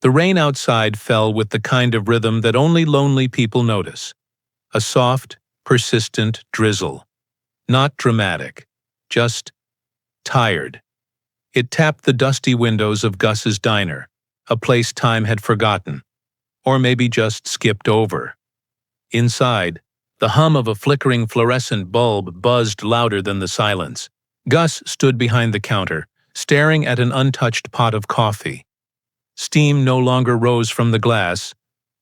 The rain outside fell with the kind of rhythm that only lonely people notice. A soft, persistent drizzle. Not dramatic, just tired. It tapped the dusty windows of Gus's diner, a place time had forgotten, or maybe just skipped over. Inside, the hum of a flickering fluorescent bulb buzzed louder than the silence. Gus stood behind the counter, staring at an untouched pot of coffee. Steam no longer rose from the glass,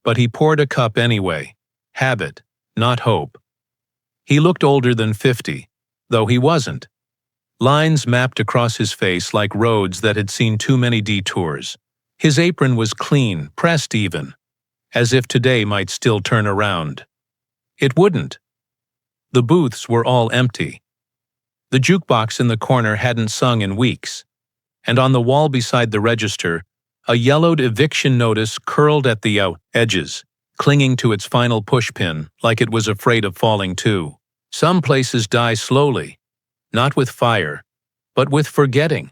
but he poured a cup anyway. Habit, not hope. He looked older than 50, though he wasn't. Lines mapped across his face like roads that had seen too many detours. His apron was clean, pressed even, as if today might still turn around. It wouldn't. The booths were all empty. The jukebox in the corner hadn't sung in weeks, and on the wall beside the register, a yellowed eviction notice curled at the edges, clinging to its final pushpin like it was afraid of falling too. Some places die slowly, not with fire, but with forgetting.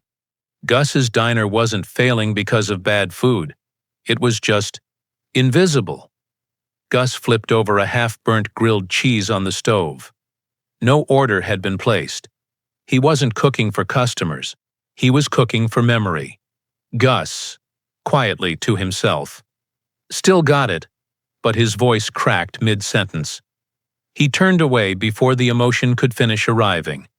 Gus's diner wasn't failing because of bad food. It was just invisible. Gus flipped over a half-burnt grilled cheese on the stove. No order had been placed. He wasn't cooking for customers. He was cooking for memory. Gus, quietly to himself, still got it, but his voice cracked mid-sentence. He turned away before the emotion could finish arriving.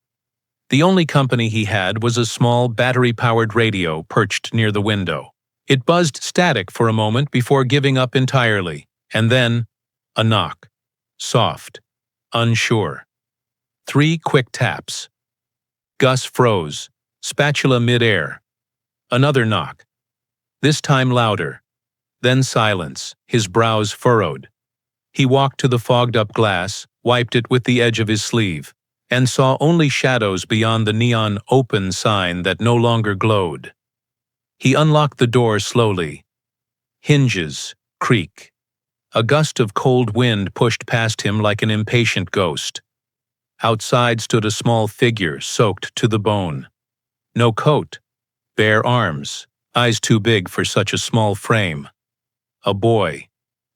The only company he had was a small battery-powered radio perched near the window. It buzzed static for a moment before giving up entirely, and then a knock. Soft, unsure. 3 quick taps. Gus froze, spatula mid-air. Another knock. This time louder. Then silence, his brows furrowed. He walked to the fogged-up glass, wiped it with the edge of his sleeve, and saw only shadows beyond the neon open sign that no longer glowed. He unlocked the door slowly. Hinges creak. A gust of cold wind pushed past him like an impatient ghost. Outside stood a small figure soaked to the bone. No coat, bare arms, eyes too big for such a small frame. A boy.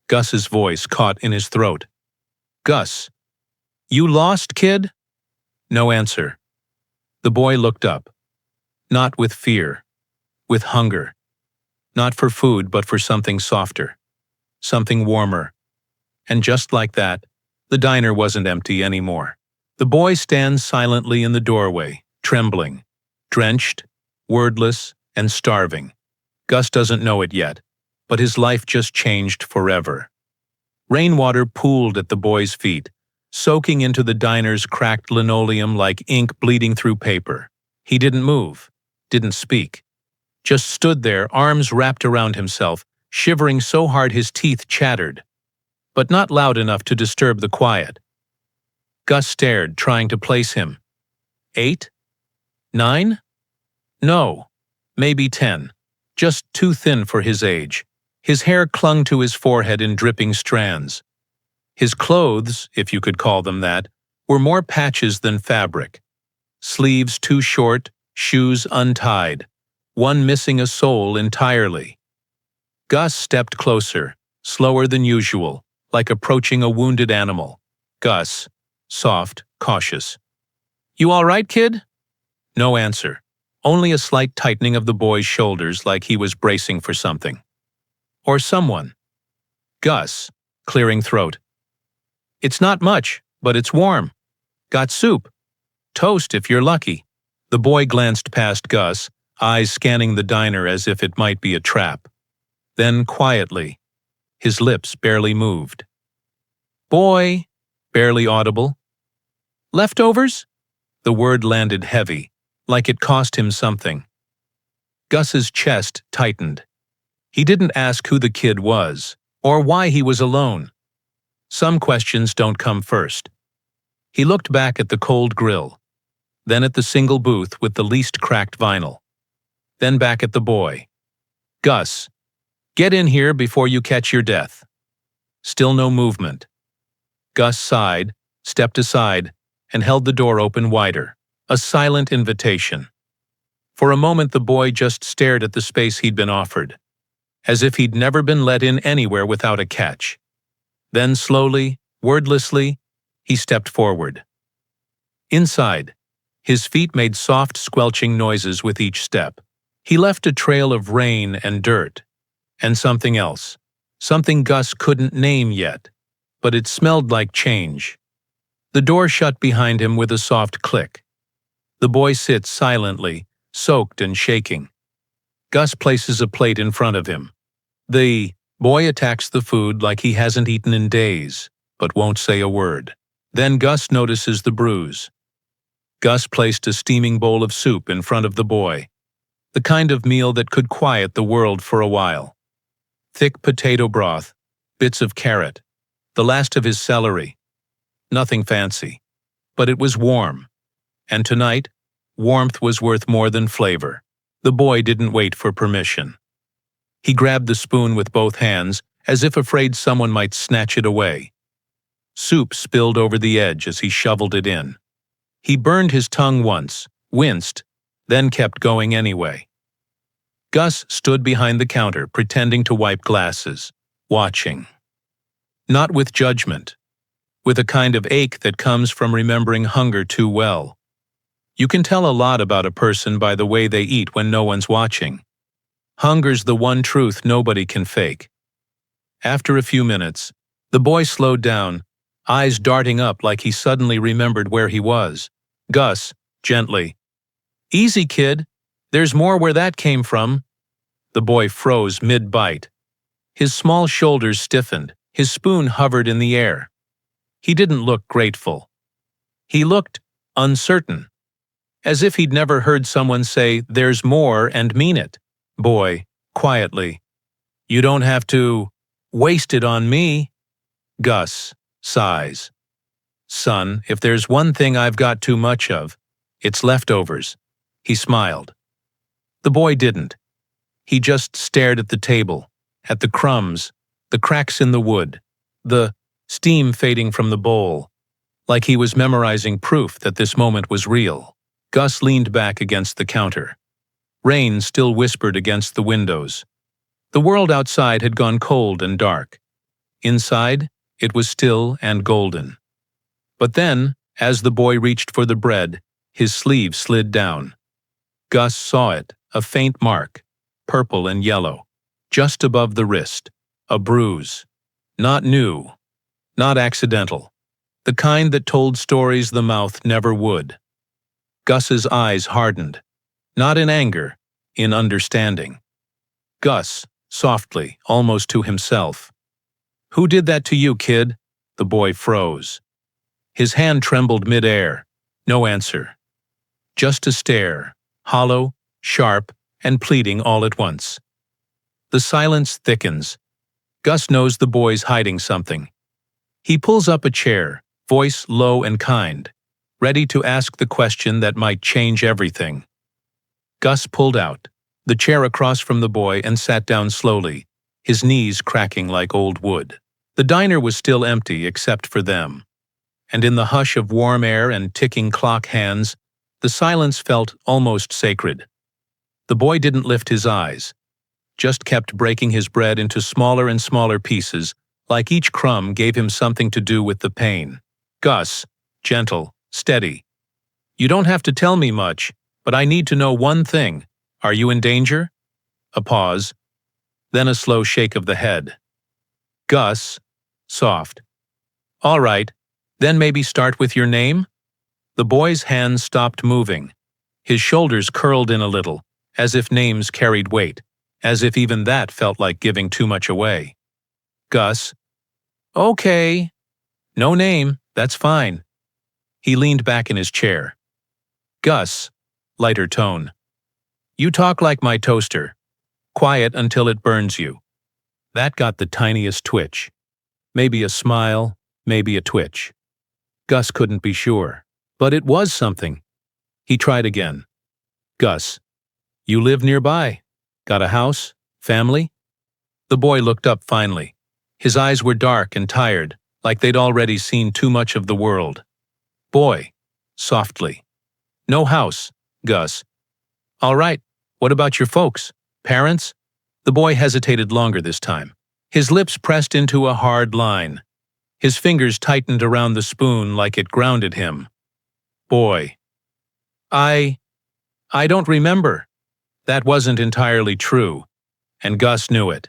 Gus's voice caught in his throat. "Gus, you lost, kid?" No answer. The boy looked up. Not with fear, with hunger. Not for food, but for something softer, something warmer. And just like that, the diner wasn't empty anymore. The boy stands silently in the doorway, trembling, drenched, wordless, and starving. Gus doesn't know it yet, but his life just changed forever. Rainwater pooled at the boy's feet, soaking into the diner's cracked linoleum like ink bleeding through paper. He didn't move, didn't speak. Just stood there, arms wrapped around himself, shivering so hard his teeth chattered. But not loud enough to disturb the quiet. Gus stared, trying to place him. 8? 9? No, maybe 10. Just too thin for his age. His hair clung to his forehead in dripping strands. His clothes, if you could call them that, were more patches than fabric. Sleeves too short, shoes untied, one missing a sole entirely. Gus stepped closer, slower than usual, like approaching a wounded animal. Gus, soft, cautious. "You all right, kid?" No answer, only a slight tightening of the boy's shoulders like he was bracing for something. Or someone. Gus, clearing throat. "It's not much, but it's warm. Got soup. Toast if you're lucky." The boy glanced past Gus, eyes scanning the diner as if it might be a trap. Then quietly, his lips barely moved. "Boy," barely audible. "Leftovers?" The word landed heavy, like it cost him something. Gus's chest tightened. He didn't ask who the kid was, or why he was alone. Some questions don't come first. He looked back at the cold grill, then at the single booth with the least cracked vinyl, then back at the boy. "Gus, get in here before you catch your death." Still no movement. Gus sighed, stepped aside, and held the door open wider, a silent invitation. For a moment the boy just stared at the space he'd been offered. as if he'd never been let in anywhere without a catch. Then slowly, wordlessly, he stepped forward. Inside, his feet made soft, squelching noises with each step. He left a trail of rain and dirt, and something else, something Gus couldn't name yet, but it smelled like change. The door shut behind him with a soft click. The boy sits silently, soaked and shaking. Gus places a plate in front of him. The boy attacks the food like he hasn't eaten in days, but won't say a word. Then Gus notices the bruise. Gus placed a steaming bowl of soup in front of the boy, the kind of meal that could quiet the world for a while. Thick potato broth, bits of carrot, the last of his celery. Nothing fancy, but it was warm. And tonight, warmth was worth more than flavor. The boy didn't wait for permission. He grabbed the spoon with both hands, as if afraid someone might snatch it away. Soup spilled over the edge as he shoveled it in. He burned his tongue once, winced, then kept going anyway. Gus stood behind the counter, pretending to wipe glasses, watching. Not with judgment, with a kind of ache that comes from remembering hunger too well. You can tell a lot about a person by the way they eat when no one's watching. Hunger's the one truth nobody can fake. After a few minutes, the boy slowed down, eyes darting up like he suddenly remembered where he was. Gus, gently. "Easy, kid. There's more where that came from." The boy froze mid-bite. His small shoulders stiffened, his spoon hovered in the air. He didn't look grateful. He looked uncertain, as if he'd never heard someone say, "There's more," and mean it. Boy, quietly. "You don't have to waste it on me." Gus sighs. "Son, if there's one thing I've got too much of, it's leftovers." He smiled. The boy didn't. He just stared at the table, at the crumbs, the cracks in the wood, the steam fading from the bowl, like he was memorizing proof that this moment was real. Gus leaned back against the counter. Rain still whispered against the windows. The world outside had gone cold and dark. Inside, it was still and golden. But then, as the boy reached for the bread, his sleeve slid down. Gus saw it, a faint mark, purple and yellow, just above the wrist, a bruise. Not new, not accidental, the kind that told stories the mouth never would. Gus's eyes hardened, not in anger, in understanding. "Gus," softly, almost to himself. "Who did that to you, kid?" The boy froze. His hand trembled mid-air. No answer. Just a stare, hollow, sharp, and pleading all at once. The silence thickens. Gus knows the boy's hiding something. He pulls up a chair, voice low and kind, ready to ask the question that might change everything. Gus pulled out, the chair across from the boy, and sat down slowly, his knees cracking like old wood. The diner was still empty except for them. And in the hush of warm air and ticking clock hands, the silence felt almost sacred. The boy didn't lift his eyes, just kept breaking his bread into smaller and smaller pieces, like each crumb gave him something to do with the pain. "Gus," gentle, steady. "You don't have to tell me much, but I need to know one thing. Are you in danger?" A pause, then a slow shake of the head. "Gus," soft. "All right. Then maybe start with your name?" The boy's hands stopped moving. His shoulders curled in a little, as if names carried weight, as if even that felt like giving too much away. "Gus." "Okay. No name, that's fine." He leaned back in his chair. "Gus," lighter tone. "You talk like my toaster. Quiet until it burns you." That got the tiniest twitch. Maybe a smile, maybe a twitch. Gus couldn't be sure, but it was something. He tried again. "Gus, you live nearby? Got a house? Family?" The boy looked up finally. His eyes were dark and tired, like they'd already seen too much of the world. "Boy," softly. "No house, Gus." "All right, what about your folks? Parents?" The boy hesitated longer this time. His lips pressed into a hard line. His fingers tightened around the spoon like it grounded him. Boy. I don't remember. That wasn't entirely true, and Gus knew it.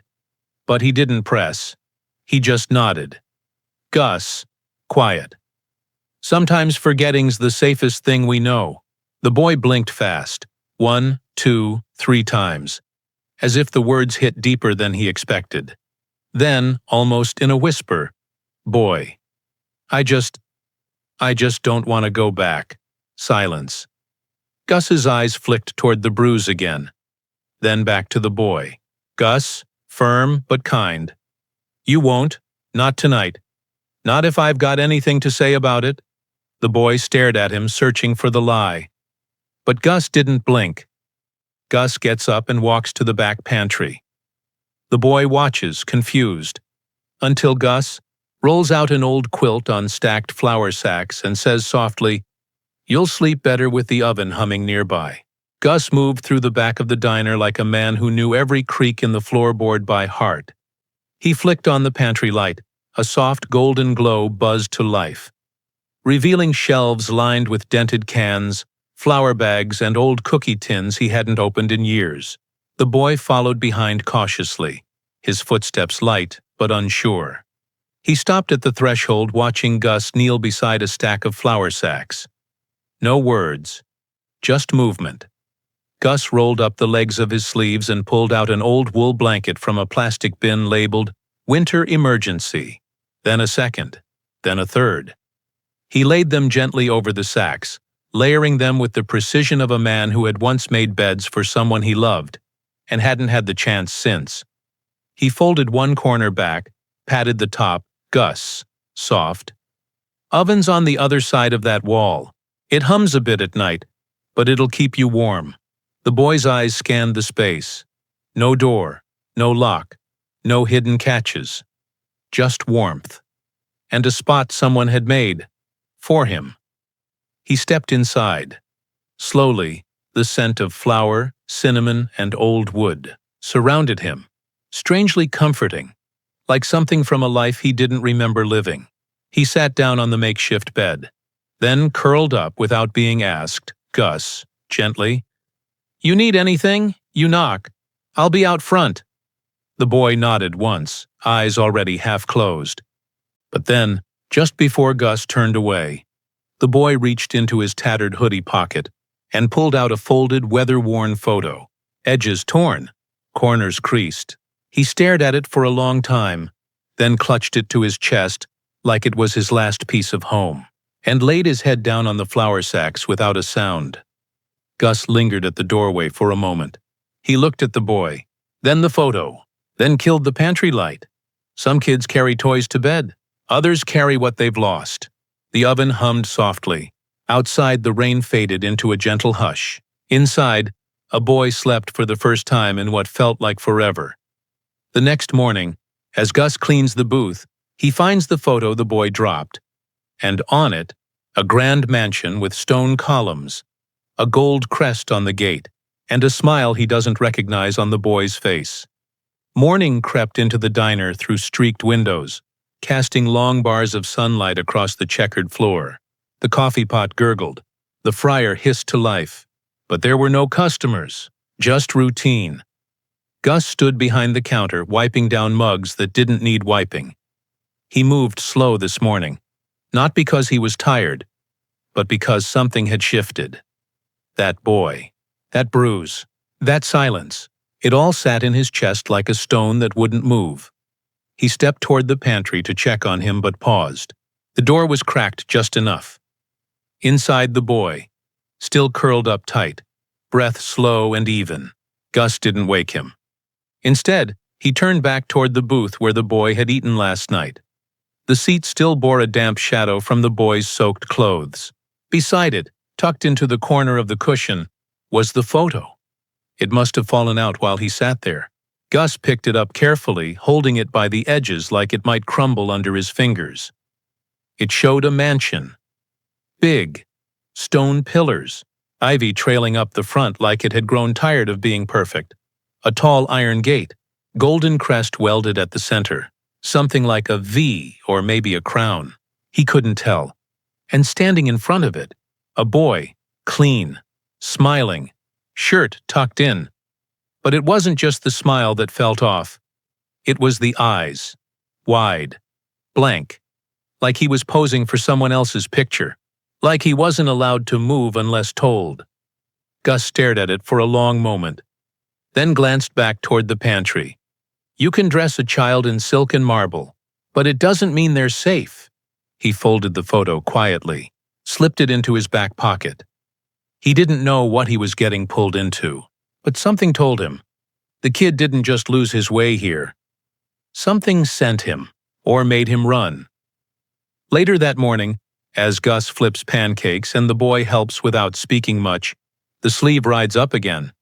But he didn't press. He just nodded. Gus, quiet. Sometimes forgetting's the safest thing we know. The boy blinked fast. 1, 2, 3 times, as if the words hit deeper than he expected. Then, almost in a whisper, boy. I just don't want to go back. Silence. Gus's eyes flicked toward the bruise again. Then back to the boy. Gus, firm but kind. You won't. Not tonight. Not if I've got anything to say about it. The boy stared at him, searching for the lie. But Gus didn't blink. Gus gets up and walks to the back pantry. The boy watches, confused, until Gus rolls out an old quilt on stacked flour sacks and says softly, "You'll sleep better with the oven humming nearby." Gus moved through the back of the diner like a man who knew every creak in the floorboard by heart. He flicked on the pantry light. A soft golden glow buzzed to life, revealing shelves lined with dented cans, flour bags, and old cookie tins he hadn't opened in years. The boy followed behind cautiously, his footsteps light but unsure. He stopped at the threshold, watching Gus kneel beside a stack of flour sacks. No words, just movement. Gus rolled up the legs of his sleeves and pulled out an old wool blanket from a plastic bin labeled "Winter Emergency." Then a second, then a third. He laid them gently over the sacks, layering them with the precision of a man who had once made beds for someone he loved and hadn't had the chance since. He folded one corner back, patted the top. Gus, soft. Oven's on the other side of that wall. It hums a bit at night, but it'll keep you warm. The boy's eyes scanned the space. No door, no lock, no hidden catches. Just warmth. And a spot someone had made. For him. He stepped inside. Slowly, the scent of flour, cinnamon, and old wood surrounded him, strangely comforting, like something from a life he didn't remember living. He sat down on the makeshift bed, then curled up without being asked. Gus, gently. "You need anything? You knock. I'll be out front." The boy nodded once, eyes already half closed. But then, just before Gus turned away, the boy reached into his tattered hoodie pocket and pulled out a folded, weather-worn photo, edges torn, corners creased. He stared at it for a long time, then clutched it to his chest like it was his last piece of home, and laid his head down on the flour sacks without a sound. Gus lingered at the doorway for a moment. He looked at the boy, then the photo, then killed the pantry light. Some kids carry toys to bed. Others carry what they've lost. The oven hummed softly. Outside, the rain faded into a gentle hush. Inside, a boy slept for the first time in what felt like forever. The next morning, as Gus cleans the booth, he finds the photo the boy dropped. And on it, a grand mansion with stone columns, a gold crest on the gate, and a smile he doesn't recognize on the boy's face. Morning crept into the diner through streaked windows, casting long bars of sunlight across the checkered floor. The coffee pot gurgled. The fryer hissed to life. But there were no customers, just routine. Gus stood behind the counter, wiping down mugs that didn't need wiping. He moved slow this morning, not because he was tired, but because something had shifted. That boy, that bruise, that silence, it all sat in his chest like a stone that wouldn't move. He stepped toward the pantry to check on him but paused. The door was cracked just enough. Inside, the boy, still curled up tight, breath slow and even. Gus didn't wake him. Instead, he turned back toward the booth where the boy had eaten last night. The seat still bore a damp shadow from the boy's soaked clothes. Beside it, tucked into the corner of the cushion, was the photo. It must have fallen out while he sat there. Gus picked it up carefully, holding it by the edges like it might crumble under his fingers. It showed a mansion. Big, stone pillars, ivy trailing up the front like it had grown tired of being perfect, a tall iron gate, Golden crest welded at the center, something like a V or maybe a crown. He couldn't tell. And standing in front of it, a boy, clean, smiling, shirt tucked in. But it wasn't just the smile that felt off. It was the eyes, wide, blank, like he was posing for someone else's picture, like he wasn't allowed to move unless told. Gus stared at it for a long moment, then glanced back toward the pantry. You can dress a child in silk and marble, but it doesn't mean they're safe. He folded the photo quietly, slipped it into his back pocket. He didn't know what he was getting pulled into, but something told him. The kid didn't just lose his way here. Something sent him, or made him run. Later that morning, as Gus flips pancakes and the boy helps without speaking much, the sleeve rides up again.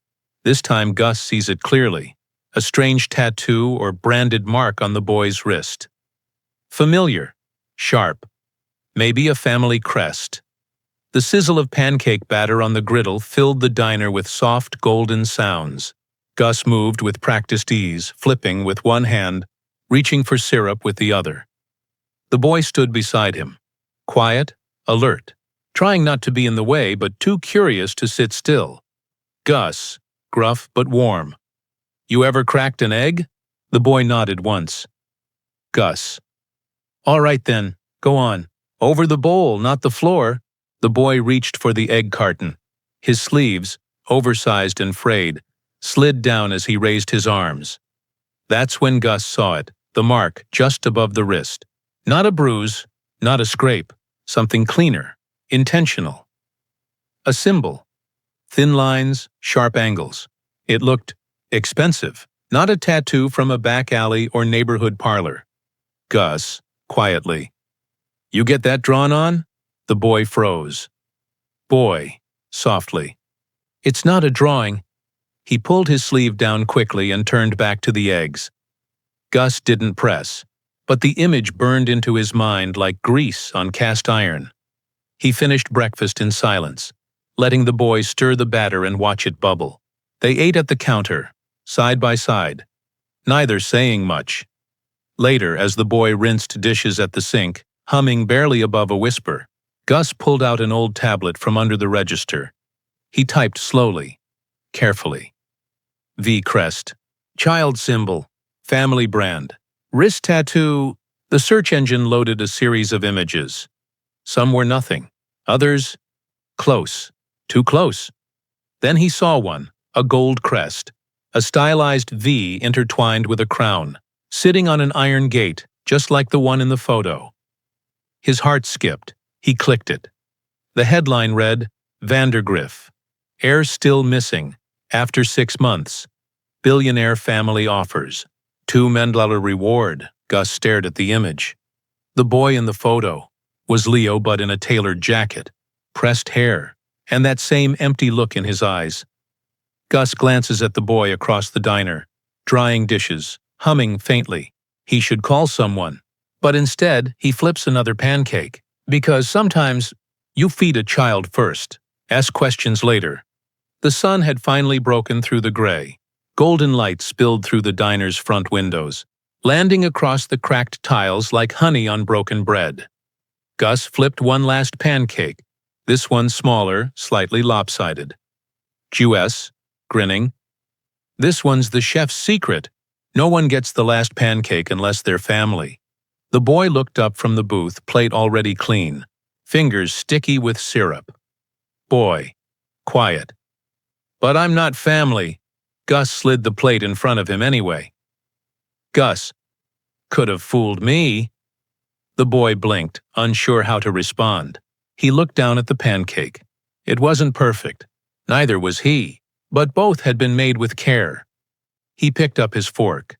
This time Gus sees it clearly, a strange tattoo or branded mark on the boy's wrist. Familiar, sharp, maybe a family crest. The sizzle of pancake batter on the griddle filled the diner with soft golden sounds. Gus moved with practiced ease, flipping with one hand, reaching for syrup with the other. The boy stood beside him, quiet, alert, trying not to be in the way but too curious to sit still. Gus, gruff but warm. You ever cracked an egg? The boy nodded once. Gus. All right then, go on. Over the bowl, not the floor. The boy reached for the egg carton. His sleeves, oversized and frayed, slid down as he raised his arms. That's when Gus saw it, the mark just above the wrist. Not a bruise, not a scrape, something cleaner, intentional. A symbol. Thin lines, sharp angles. It looked expensive, not a tattoo from a back alley or neighborhood parlor. Gus, quietly. You get that drawn on? The boy froze. Boy, softly. It's not a drawing. He pulled his sleeve down quickly and turned back to the eggs. Gus didn't press, but the image burned into his mind like grease on cast iron. He finished breakfast in silence, letting the boy stir the batter and watch it bubble. They ate at the counter, side by side, neither saying much. Later, as the boy rinsed dishes at the sink, humming barely above a whisper, Gus pulled out an old tablet from under the register. He typed slowly, carefully. V crest, child symbol, family brand, wrist tattoo. The search engine loaded a series of images. Some were nothing, others close, too close. Then he saw one, a gold crest, a stylized V intertwined with a crown, sitting on an iron gate, just like the one in the photo. His heart skipped. He clicked it. The headline read, Vandergriff, heir still missing, after 6 months. Billionaire family offers. $2 million reward. Gus stared at the image. The boy in the photo was Leo, but in a tailored jacket, pressed hair, and that same empty look in his eyes. Gus glances at the boy across the diner, drying dishes, humming faintly. He should call someone. But instead, he flips another pancake. Because sometimes you feed a child first, ask questions later. The sun had finally broken through the gray. Golden light spilled through the diner's front windows, landing across the cracked tiles like honey on broken bread. Gus flipped one last pancake, this one smaller, slightly lopsided. Jewess, grinning. This one's the chef's secret. No one gets the last pancake unless they're family. The boy looked up from the booth, plate already clean, fingers sticky with syrup. Boy, quiet. But I'm not family. Gus slid the plate in front of him anyway. Gus, could have fooled me. The boy blinked, unsure how to respond. He looked down at the pancake. It wasn't perfect. Neither was he, but both had been made with care. He picked up his fork.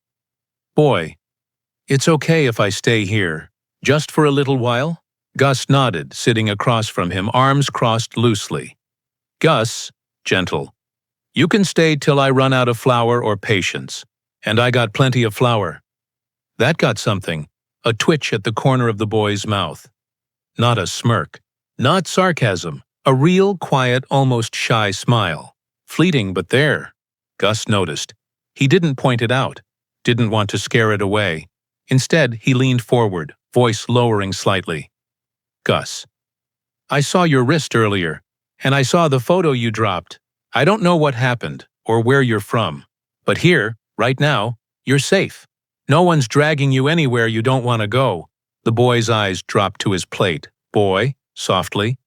Boy, it's okay if I stay here, just for a little while? Gus nodded, sitting across from him, arms crossed loosely. Gus, gentle. You can stay till I run out of flour or patience. And I got plenty of flour. That got something, a twitch at the corner of the boy's mouth. Not a smirk, not sarcasm, a real, quiet, almost shy smile. Fleeting, but there. Gus noticed. He didn't point it out. didn't want to scare it away. Instead, he leaned forward, voice lowering slightly. Gus, I saw your wrist earlier, and I saw the photo you dropped. I don't know what happened or where you're from, but here, right now, you're safe. No one's dragging you anywhere you don't want to go. The boy's eyes dropped to his plate. Boy, softly.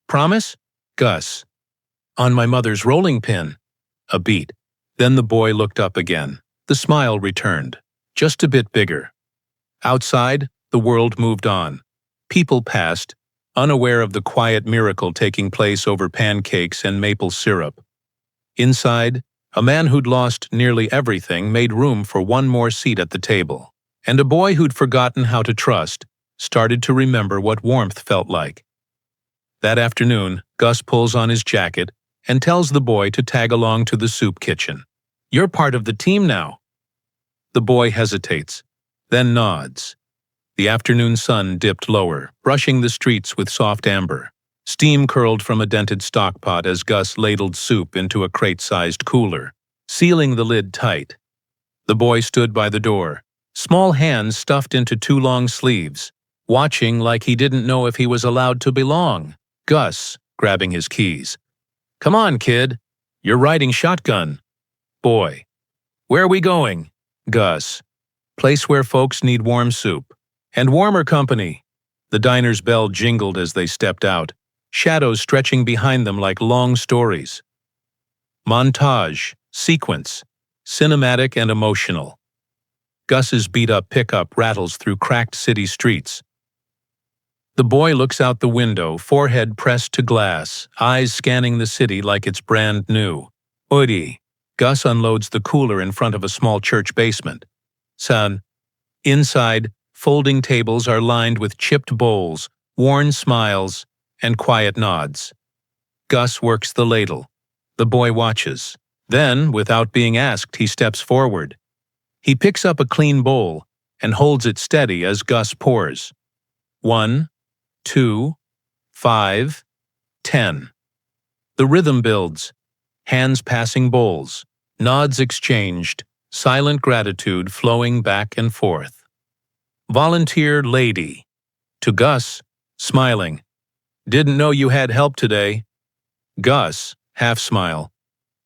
Promise? Gus. On my mother's rolling pin. A beat. Then the boy looked up again. The smile returned, just a bit bigger. Outside, the world moved on. People passed, unaware of the quiet miracle taking place over pancakes and maple syrup. Inside, a man who'd lost nearly everything made room for one more seat at the table, and a boy who'd forgotten how to trust started to remember what warmth felt like. That afternoon, Gus pulls on his jacket and tells the boy to tag along to the soup kitchen. You're part of the team now. The boy hesitates, then nods. The afternoon sun dipped lower, brushing the streets with soft amber. Steam curled from a dented stockpot as Gus ladled soup into a crate-sized cooler, sealing the lid tight. The boy stood by the door, small hands stuffed into 2 long sleeves, watching like he didn't know if he was allowed to belong. Gus, grabbing his keys. Come on, kid. You're riding shotgun. Boy. Where are we going? Gus. Place where folks need warm soup. And warmer company. The diner's bell jingled as they stepped out, shadows stretching behind them like long stories. Montage, sequence, cinematic and emotional. Gus's beat-up pickup rattles through cracked city streets. The boy looks out the window, forehead pressed to glass, eyes scanning the city like it's brand new. Oidi. Gus unloads the cooler in front of a small church basement. Son. Inside, folding tables are lined with chipped bowls, worn smiles, and quiet nods. Gus works the ladle. The boy watches. Then, without being asked, he steps forward. He picks up a clean bowl and holds it steady as Gus pours. 1, 2, 5, 10. The rhythm builds. Hands passing bowls, nods exchanged, silent gratitude flowing back and forth. Volunteer lady. To Gus, smiling. Didn't know you had help today. Gus, half smile.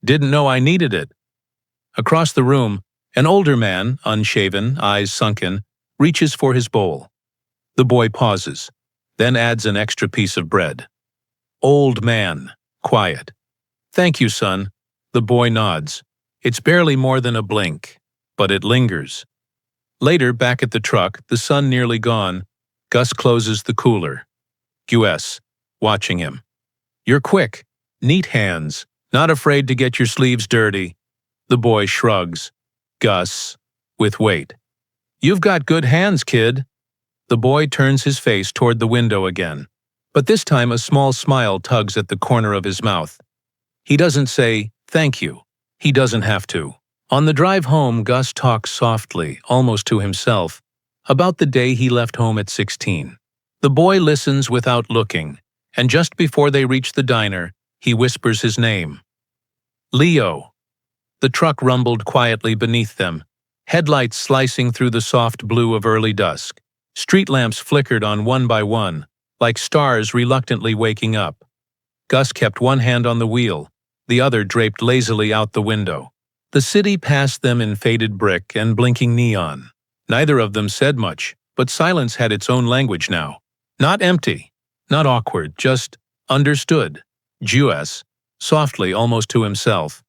Didn't know I needed it. Across the room, an older man, unshaven, eyes sunken, reaches for his bowl. The boy pauses, then adds an extra piece of bread. Old man, quiet. Thank you, son. The boy nods. It's barely more than a blink, but it lingers. Later, back at the truck, the sun nearly gone, Gus closes the cooler. Gus, watching him. You're quick, neat hands, not afraid to get your sleeves dirty. The boy shrugs. Gus, with weight. You've got good hands, kid. The boy turns his face toward the window again, but this time a small smile tugs at the corner of his mouth. He doesn't say, thank you. He doesn't have to. On the drive home, Gus talks softly, almost to himself, about the day he left home at 16. The boy listens without looking, and just before they reach the diner, he whispers his name. Leo. The truck rumbled quietly beneath them, headlights slicing through the soft blue of early dusk. Street lamps flickered on one by one, like stars reluctantly waking up. Gus kept one hand on the wheel, the other draped lazily out the window. The city passed them in faded brick and blinking neon. Neither of them said much, but silence had its own language now. Not empty, not awkward, just understood. Gus, softly almost to himself.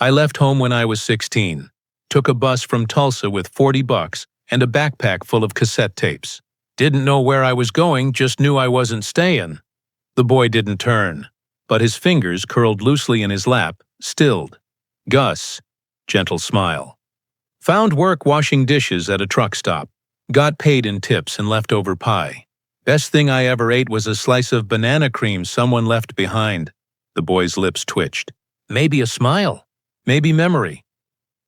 I left home when I was 16. Took a bus from Tulsa with $40 and a backpack full of cassette tapes. Didn't know where I was going, just knew I wasn't staying. The boy didn't turn, but his fingers, curled loosely in his lap, stilled. Gus, gentle smile. Found work washing dishes at a truck stop. Got paid in tips and leftover pie. Best thing I ever ate was a slice of banana cream someone left behind. The boy's lips twitched. Maybe a smile. Maybe memory.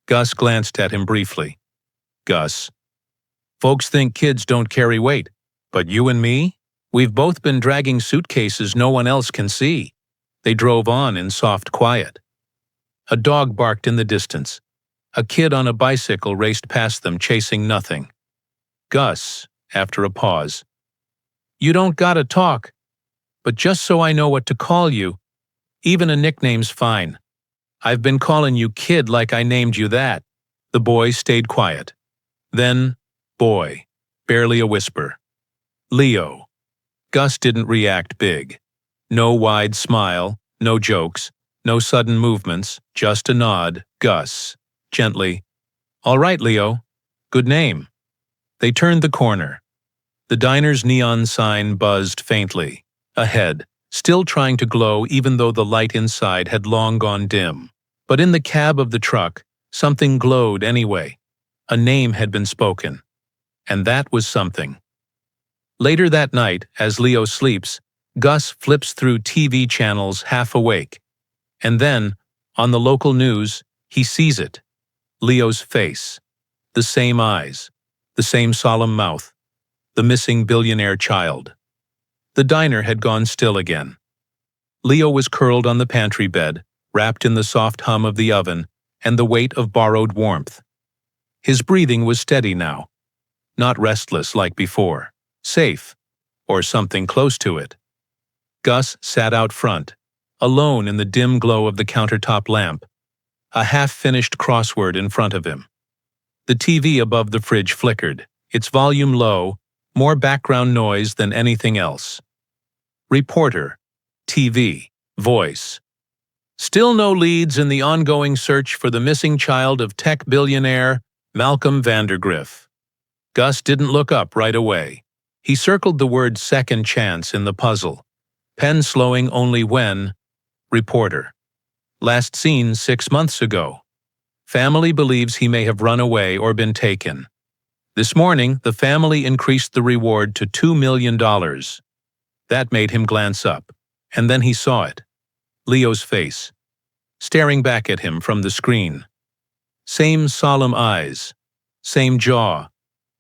Gus glanced at him briefly. Gus. Folks think kids don't carry weight, but you and me? We've both been dragging suitcases no one else can see. They drove on in soft quiet. A dog barked in the distance. A kid on a bicycle raced past them, chasing nothing. Gus, after a pause. "You don't gotta talk, but just so I know what to call you, even a nickname's fine. I've been calling you kid like I named you that." The boy stayed quiet. Then, boy, barely a whisper. "Leo." Gus didn't react big. No wide smile, no jokes, no sudden movements, just a nod. Gus, gently. "All right, Leo. Good name." They turned the corner. The diner's neon sign buzzed faintly. Ahead, still trying to glow even though the light inside had long gone dim. But in the cab of the truck, something glowed anyway. A name had been spoken. And that was something. Later that night, as Leo sleeps, Gus flips through TV channels half awake. And then, on the local news, he sees it. Leo's face. The same eyes. The same solemn mouth. The missing billionaire child. The diner had gone still again. Leo was curled on the pantry bed, wrapped in the soft hum of the oven and the weight of borrowed warmth. His breathing was steady now. Not restless like before. Safe, or something close to it. Gus sat out front, alone in the dim glow of the countertop lamp, a half-finished crossword in front of him. The TV above the fridge flickered, its volume low, more background noise than anything else. Reporter, TV, voice. "Still no leads in the ongoing search for the missing child of tech billionaire Malcolm Vandergriff." Gus didn't look up right away. He circled the word second chance in the puzzle, pen slowing only when. Reporter. "Last seen 6 months ago. Family believes he may have run away or been taken. This morning, the family increased the reward to $2 million. That made him glance up, and then he saw it. Leo's face, staring back at him from the screen. Same solemn eyes, same jaw,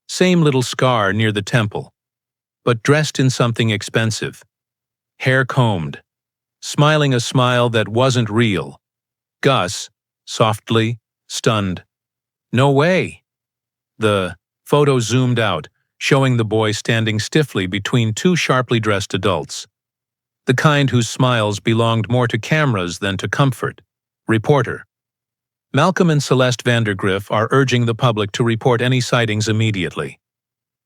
same little scar near the temple, but dressed in something expensive. Hair combed, smiling a smile that wasn't real. Gus, softly, stunned. "No way." The photo zoomed out, showing the boy standing stiffly between two sharply dressed adults. The kind whose smiles belonged more to cameras than to comfort. Reporter. "Malcolm and Celeste Vandergriff are urging the public to report any sightings immediately.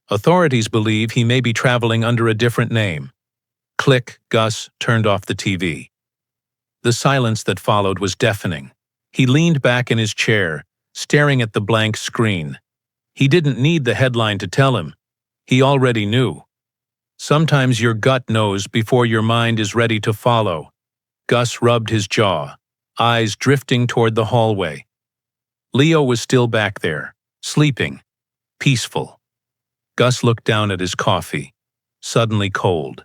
Authorities believe he may be traveling under a different name." Click, Gus turned off the TV. The silence that followed was deafening. He leaned back in his chair, staring at the blank screen. He didn't need the headline to tell him. He already knew. Sometimes your gut knows before your mind is ready to follow. Gus rubbed his jaw, eyes drifting toward the hallway. Leo was still back there, sleeping, peaceful. Gus looked down at his coffee, suddenly cold,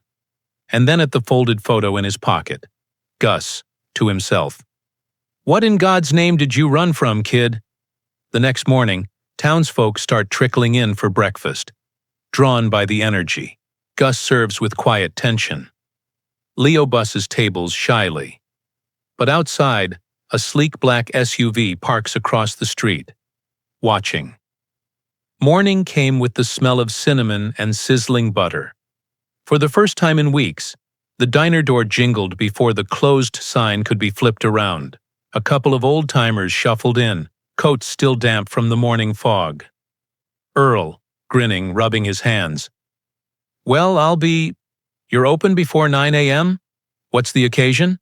and then at the folded photo in his pocket. Gus, to himself. "What in God's name did you run from, kid?" The next morning, townsfolk start trickling in for breakfast, drawn by the energy. Gus serves with quiet tension. Leo busses tables shyly. But outside, a sleek black SUV parks across the street, watching. Morning came with the smell of cinnamon and sizzling butter. For the first time in weeks, the diner door jingled before the closed sign could be flipped around. A couple of old-timers shuffled in, coats still damp from the morning fog. Earl, grinning, rubbing his hands. "Well, You're open before 9 a.m.? What's the occasion?"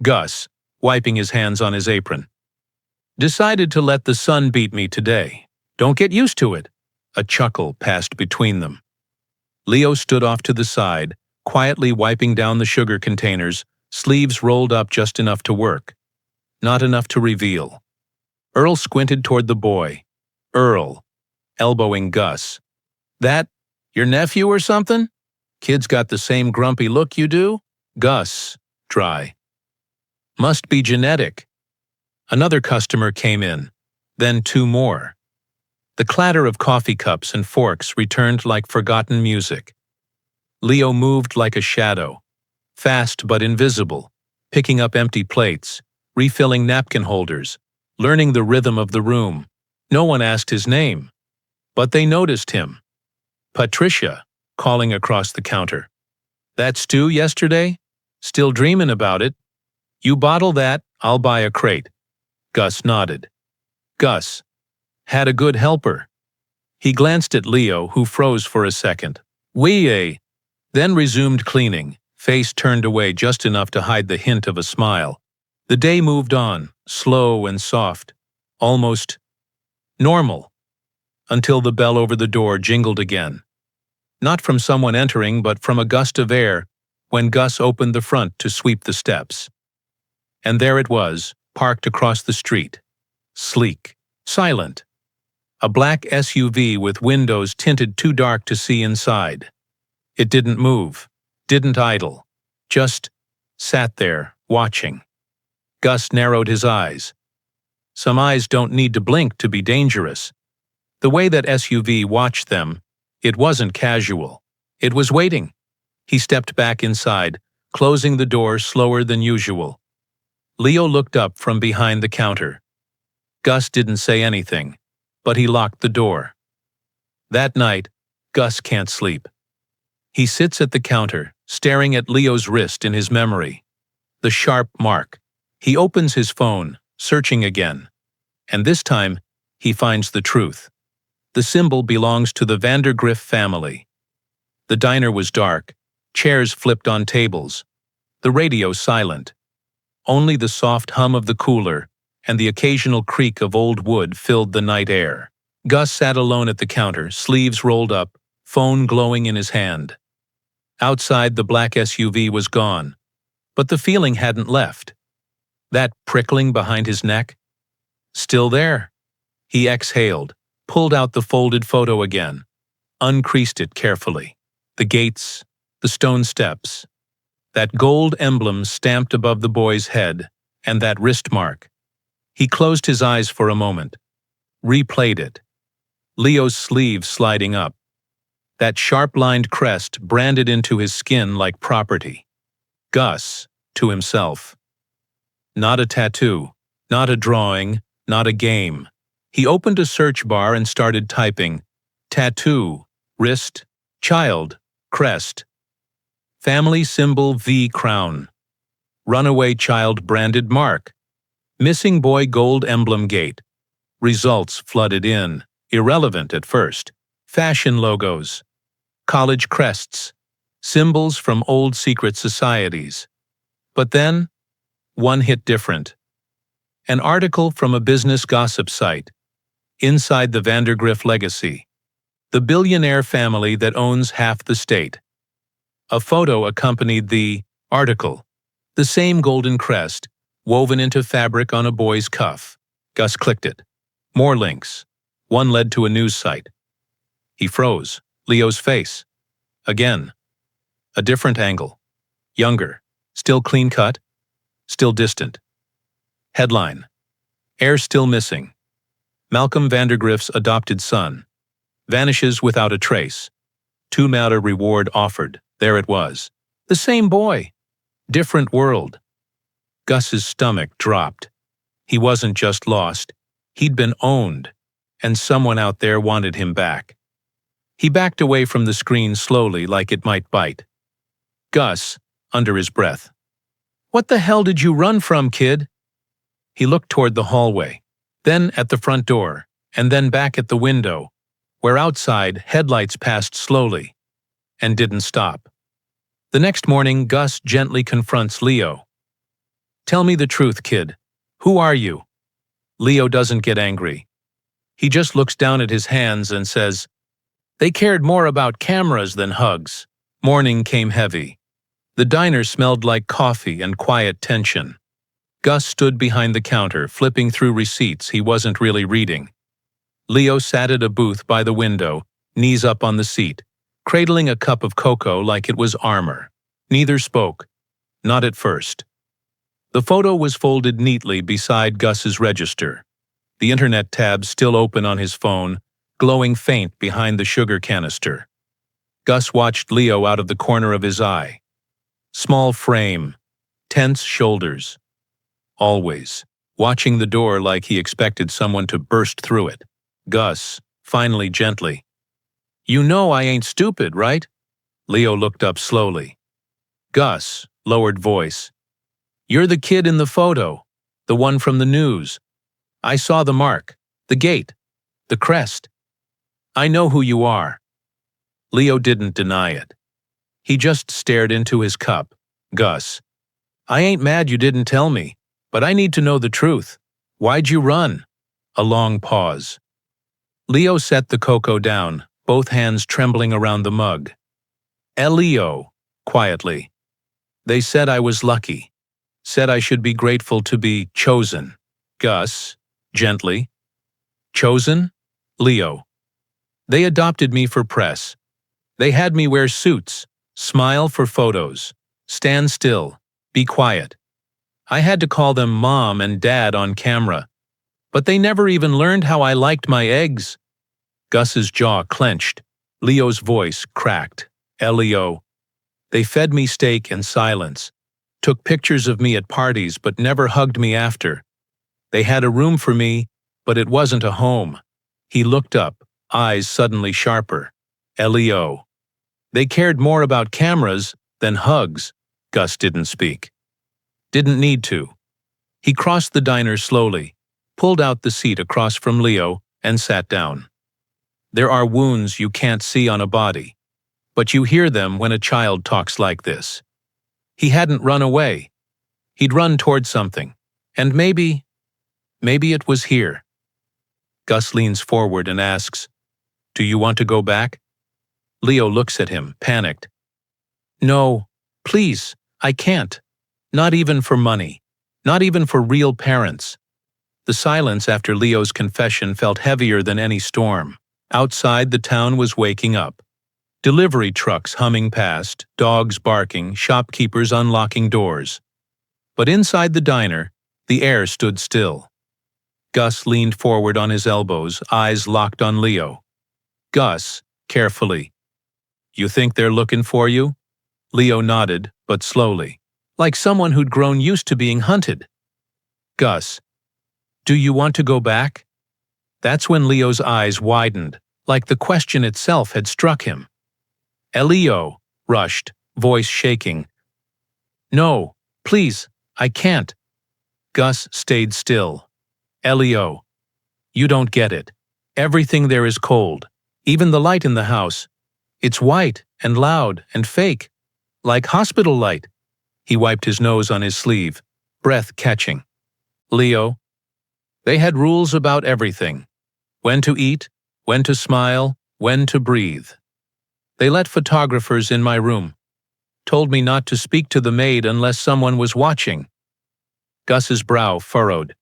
Gus, wiping his hands on his apron. "Decided to let the sun beat me today. Don't get used to it." A chuckle passed between them. Leo stood off to the side, quietly wiping down the sugar containers, sleeves rolled up just enough to work. Not enough to reveal. Earl squinted toward the boy. Earl, elbowing Gus. "That your nephew or something? Kid's got the same grumpy look you do?" Gus, dry. "Must be genetic." Another customer came in, then two more. The clatter of coffee cups and forks returned like forgotten music. Leo moved like a shadow, fast but invisible, picking up empty plates, refilling napkin holders, learning the rhythm of the room. No one asked his name, but they noticed him. Patricia, calling across the counter. That stew yesterday? Still dreaming about it? You bottle that, I'll buy a crate. Gus nodded. Gus had a good helper. He glanced at Leo, who froze for a second. Then resumed cleaning, face turned away just enough to hide the hint of a smile. The day moved on, slow and soft, almost normal, until the bell over the door jingled again. Not from someone entering, but from a gust of air when Gus opened the front to sweep the steps. And there it was, parked across the street. Sleek, silent. A black SUV with windows tinted too dark to see inside. It didn't move, didn't idle, just sat there, watching. Gus narrowed his eyes. Some eyes don't need to blink to be dangerous. The way that SUV watched them, it wasn't casual. It was waiting. He stepped back inside, closing the door slower than usual. Leo looked up from behind the counter. Gus didn't say anything, but he locked the door. That night, Gus can't sleep. He sits at the counter, staring at Leo's wrist in his memory. The sharp mark. He opens his phone, searching again. And this time, he finds the truth. The symbol belongs to the Vandergriff family. The diner was dark, chairs flipped on tables, the radio silent. Only the soft hum of the cooler and the occasional creak of old wood filled the night air. Gus sat alone at the counter, sleeves rolled up, phone glowing in his hand. Outside, the black SUV was gone, but the feeling hadn't left. That prickling behind his neck? Still there. He exhaled, pulled out the folded photo again, uncreased it carefully. The gates, the stone steps, that gold emblem stamped above the boy's head, and that wrist mark. He closed his eyes for a moment, replayed it. Leo's sleeve sliding up. That sharp-lined crest branded into his skin like property. Gus, to himself. Not a tattoo, not a drawing, not a game. He opened a search bar and started typing. Tattoo, wrist, child, crest. Family symbol V crown. Runaway child branded mark. Missing boy gold emblem gate. Results flooded in, irrelevant at first. Fashion logos. College crests. Symbols from old secret societies. But then, one hit different. An article from a business gossip site. Inside the Vandergriff legacy. The billionaire family that owns half the state. A photo accompanied the article. The same golden crest, woven into fabric on a boy's cuff. Gus clicked it. More links. One led to a news site. He froze. Leo's face. Again. A different angle. Younger. Still clean cut. Still distant. Headline. Heir still missing. Malcolm Vandergriff's adopted son. Vanishes without a trace. $2 million reward offered. There it was. The same boy. Different world. Gus's stomach dropped. He wasn't just lost. He'd been owned, and someone out there wanted him back. He backed away from the screen slowly, like it might bite. Gus, under his breath. What the hell did you run from, kid? He looked toward the hallway, then at the front door, and then back at the window, where outside headlights passed slowly and didn't stop. The next morning, Gus gently confronts Leo. Tell me the truth, kid. Who are you? Leo doesn't get angry. He just looks down at his hands and says, they cared more about cameras than hugs. Morning came heavy. The diner smelled like coffee and quiet tension. Gus stood behind the counter, flipping through receipts he wasn't really reading. Leo sat at a booth by the window, knees up on the seat, cradling a cup of cocoa like it was armor. Neither spoke. Not at first. The photo was folded neatly beside Gus's register. The internet tab still open on his phone, glowing faint behind the sugar canister. Gus watched Leo out of the corner of his eye. Small frame, tense shoulders. Always watching the door like he expected someone to burst through it. Gus, finally gently. "You know I ain't stupid, right?" Leo looked up slowly. "Gus," lowered voice. "You're the kid in the photo, the one from the news. I saw the mark, the gate, the crest. I know who you are." Leo didn't deny it. He just stared into his cup. "Gus, I ain't mad you didn't tell me, but I need to know the truth. Why'd you run?" A long pause. Leo set the cocoa down, both hands trembling around the mug. "Leo," quietly. "They said I was lucky. Said I should be grateful to be chosen." Gus, gently. "Chosen?" Leo. "They adopted me for press. They had me wear suits, smile for photos, stand still, be quiet. I had to call them mom and dad on camera. But they never even learned how I liked my eggs." Gus's jaw clenched. Leo's voice cracked. "Leo. They fed me steak and silence. Took pictures of me at parties but never hugged me after. They had a room for me, but it wasn't a home." He looked up, eyes suddenly sharper. "Leo. They cared more about cameras than hugs." Gus didn't speak. Didn't need to. He crossed the diner slowly, pulled out the seat across from Leo, and sat down. "There are wounds you can't see on a body, but you hear them when a child talks like this." He hadn't run away. He'd run toward something, and maybe it was here. Gus leans forward and asks, "Do you want to go back?" Leo looks at him, panicked. "No, please, I can't. Not even for money. Not even for real parents." The silence after Leo's confession felt heavier than any storm. Outside, the town was waking up. Delivery trucks humming past, dogs barking, shopkeepers unlocking doors. But inside the diner, the air stood still. Gus leaned forward on his elbows, eyes locked on Leo. "Gus," carefully. "You think they're looking for you?" Leo nodded, but slowly, like someone who'd grown used to being hunted. "Gus, do you want to go back?" That's when Leo's eyes widened, like the question itself had struck him. "Leo," rushed, voice shaking. "No, please, I can't." Gus stayed still. "Leo, you don't get it. Everything there is cold. Even the light in the house. It's white and loud and fake. Like hospital light." He wiped his nose on his sleeve, breath catching. "Leo, they had rules about everything. When to eat, when to smile, when to breathe. They let photographers in my room. Told me not to speak to the maid unless someone was watching." Gus's brow furrowed.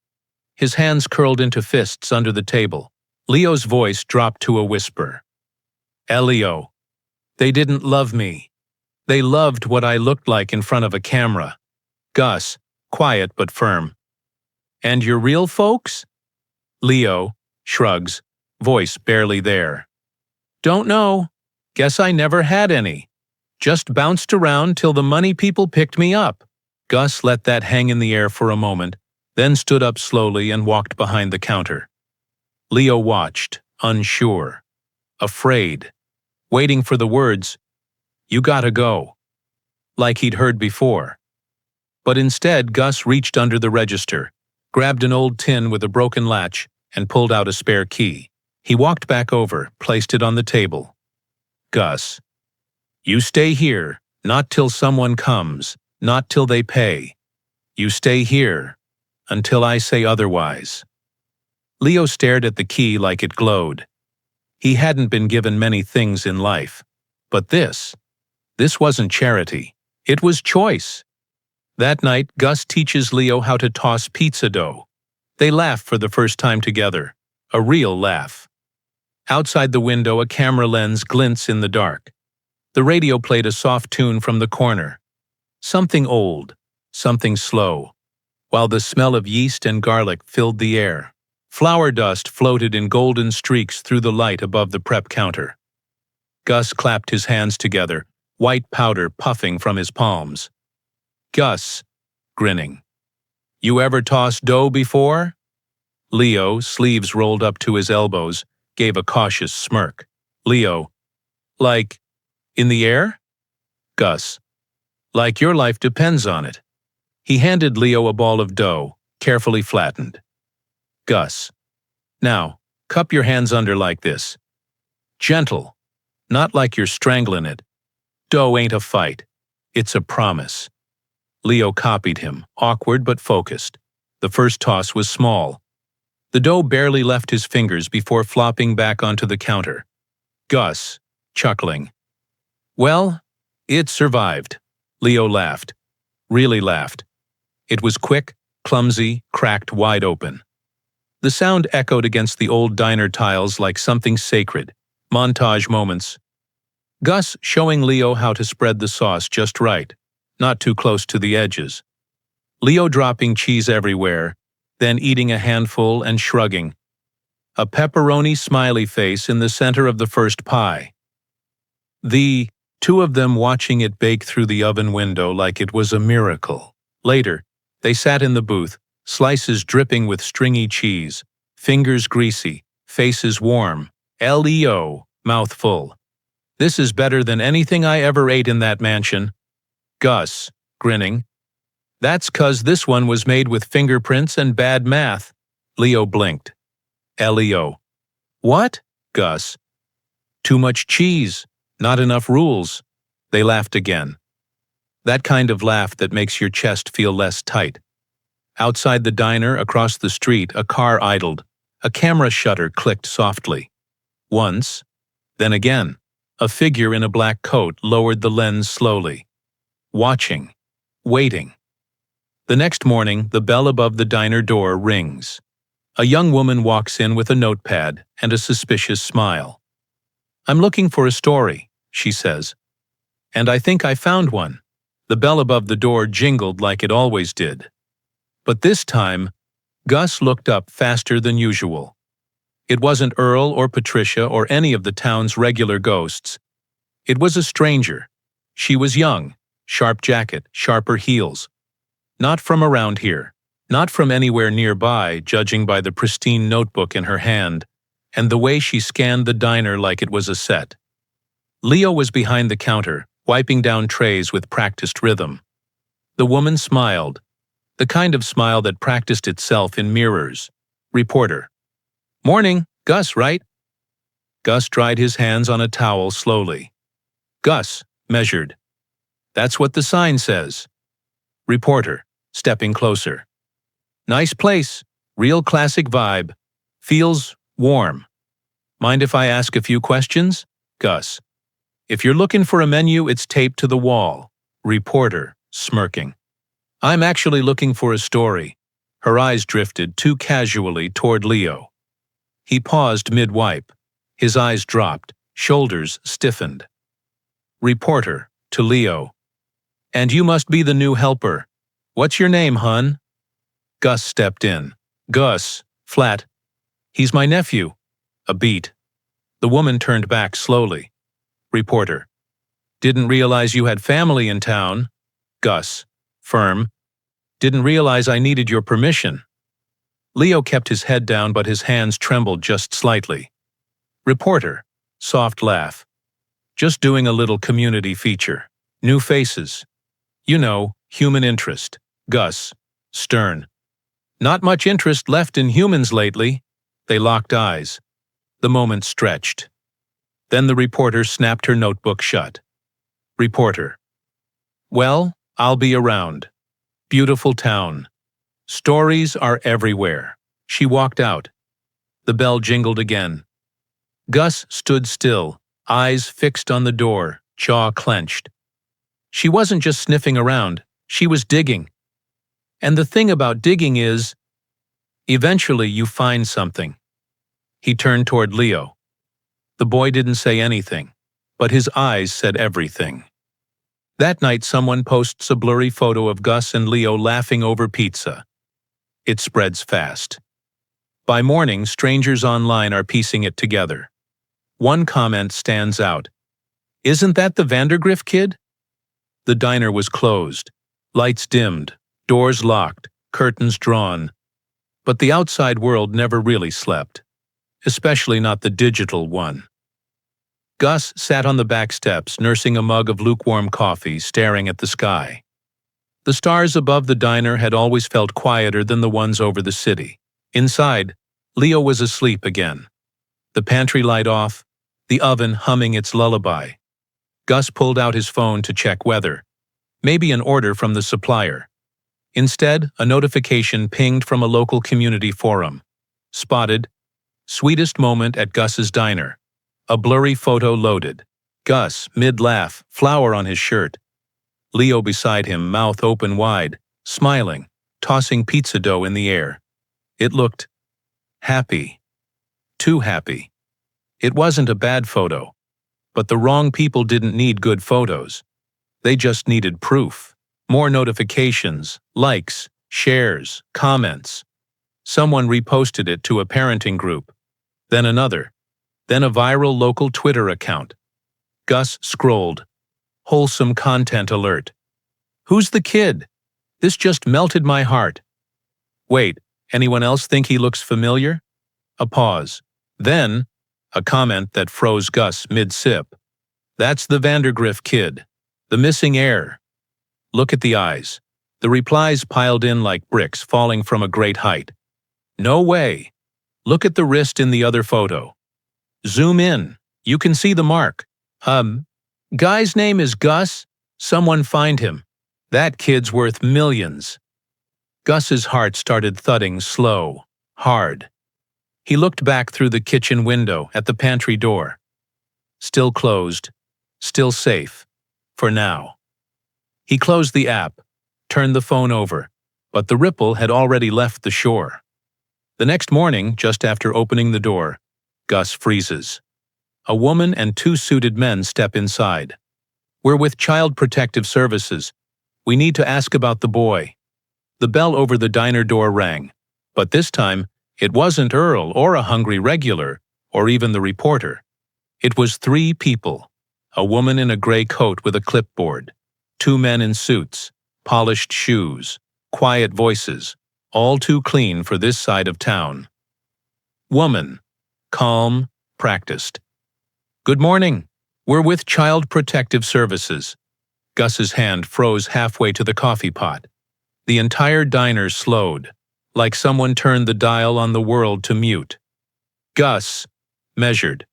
His hands curled into fists under the table. Leo's voice dropped to a whisper. "Leo, they didn't love me. They loved what I looked like in front of a camera." Gus, quiet but firm. "And your real folks?" Leo shrugs, voice barely there. "Don't know. Guess I never had any. Just bounced around till the money people picked me up." Gus let that hang in the air for a moment, then stood up slowly and walked behind the counter. Leo watched, unsure, afraid, waiting for the words, "You gotta go," like he'd heard before. But instead, Gus reached under the register, grabbed an old tin with a broken latch, and pulled out a spare key. He walked back over, placed it on the table. "Gus, you stay here, not till someone comes, not till they pay. You stay here, until I say otherwise." Leo stared at the key like it glowed. He hadn't been given many things in life. But this wasn't charity. It was choice. That night, Gus teaches Leo how to toss pizza dough. They laugh for the first time together. A real laugh. Outside the window, a camera lens glints in the dark. The radio played a soft tune from the corner. Something old, something slow, while the smell of yeast and garlic filled the air. Flour dust floated in golden streaks through the light above the prep counter. Gus clapped his hands together, white powder puffing from his palms. "Gus," grinning. You ever tossed dough before? Leo, sleeves rolled up to his elbows, gave a cautious smirk. Leo, like, in the air? Gus, like your life depends on it. He handed Leo a ball of dough, carefully flattened. Gus, now, cup your hands under like this. Gentle, not like you're strangling it. Dough ain't a fight. It's a promise. Leo copied him, awkward but focused. The first toss was small. The dough barely left his fingers before flopping back onto the counter. Gus, chuckling. Well, it survived. Leo laughed. Really laughed. It was quick, clumsy, cracked wide open. The sound echoed against the old diner tiles like something sacred. Montage moments. Gus showing Leo how to spread the sauce just right, not too close to the edges. Leo dropping cheese everywhere, then eating a handful and shrugging. A pepperoni smiley face in the center of the first pie. The two of them watching it bake through the oven window like it was a miracle. Later, they sat in the booth, slices dripping with stringy cheese, fingers greasy, faces warm, Leo, mouth full. This is better than anything I ever ate in that mansion. Gus, grinning. That's 'cause this one was made with fingerprints and bad math. Leo blinked. Leo. What? Gus. Too much cheese. Not enough rules. They laughed again. That kind of laugh that makes your chest feel less tight. Outside the diner, across the street, a car idled. A camera shutter clicked softly. Once, then again, a figure in a black coat lowered the lens slowly. Watching. Waiting. The next morning, the bell above the diner door rings. A young woman walks in with a notepad and a suspicious smile. I'm looking for a story, she says. And I think I found one. The bell above the door jingled like it always did. But this time, Gus looked up faster than usual. It wasn't Earl or Patricia or any of the town's regular ghosts. It was a stranger. She was young, sharp jacket, sharper heels. Not from around here, not from anywhere nearby, judging by the pristine notebook in her hand, and the way she scanned the diner like it was a set. Leo was behind the counter, wiping down trays with practiced rhythm. The woman smiled, the kind of smile that practiced itself in mirrors. Reporter. Morning, Gus, right? Gus dried his hands on a towel slowly. Gus, measured. That's what the sign says. Reporter, stepping closer. Nice place, real classic vibe. Feels warm. Mind if I ask a few questions? Gus. If you're looking for a menu, it's taped to the wall. Reporter, smirking. I'm actually looking for a story. Her eyes drifted too casually toward Leo. He paused mid-wipe. His eyes dropped, shoulders stiffened. Reporter, to Leo. And you must be the new helper. What's your name, hun? Gus stepped in. Gus, flat. He's my nephew. A beat. The woman turned back slowly. Reporter. Didn't realize you had family in town. Gus, firm. Didn't realize I needed your permission. Leo kept his head down, but his hands trembled just slightly. Reporter, soft laugh. Just doing a little community feature. New faces. You know, human interest. Gus, stern. Not much interest left in humans lately. They locked eyes. The moment stretched. Then the reporter snapped her notebook shut. Reporter. Well, I'll be around. Beautiful town. Stories are everywhere. She walked out. The bell jingled again. Gus stood still, eyes fixed on the door, jaw clenched. She wasn't just sniffing around, she was digging. And the thing about digging is, eventually you find something. He turned toward Leo. The boy didn't say anything, but his eyes said everything. That night someone posts a blurry photo of Gus and Leo laughing over pizza. It spreads fast. By morning, strangers online are piecing it together. One comment stands out. Isn't that the Vandergrift kid? The diner was closed. Lights dimmed, doors locked, curtains drawn. But the outside world never really slept, especially not the digital one. Gus sat on the back steps, nursing a mug of lukewarm coffee, staring at the sky. The stars above the diner had always felt quieter than the ones over the city. Inside, Leo was asleep again. The pantry light off, the oven humming its lullaby. Gus pulled out his phone to check weather. Maybe an order from the supplier. Instead, a notification pinged from a local community forum. Spotted, sweetest moment at Gus's diner. A blurry photo loaded. Gus, mid-laugh, flower on his shirt. Leo beside him, mouth open wide, smiling, tossing pizza dough in the air. It looked happy. Too happy. It wasn't a bad photo. But the wrong people didn't need good photos. They just needed proof. More notifications, likes, shares, comments. Someone reposted it to a parenting group. Then another. Then a viral local Twitter account. Gus scrolled. Wholesome content alert. Who's the kid? This just melted my heart. Wait, anyone else think he looks familiar? A pause. Then, a comment that froze Gus mid-sip. That's the Vandergriff kid. The missing heir. Look at the eyes. The replies piled in like bricks falling from a great height. No way. Look at the wrist in the other photo. Zoom in. You can see the mark. Guy's name is Gus. Someone find him. That kid's worth millions. Gus's heart started thudding slow, hard. He looked back through the kitchen window at the pantry door. Still closed. Still safe. For now. He closed the app, turned the phone over, but the ripple had already left the shore. The next morning, just after opening the door, Gus freezes. A woman and two suited men step inside. We're with Child Protective Services. We need to ask about the boy. The bell over the diner door rang, but this time it wasn't Earl or a hungry regular, or even the reporter. It was three people. A woman in a gray coat with a clipboard. Two men in suits, polished shoes, quiet voices, all too clean for this side of town. Woman. Calm, practiced. Good morning. We're with Child Protective Services. Gus's hand froze halfway to the coffee pot. The entire diner slowed, like someone turned the dial on the world to mute. Gus measured.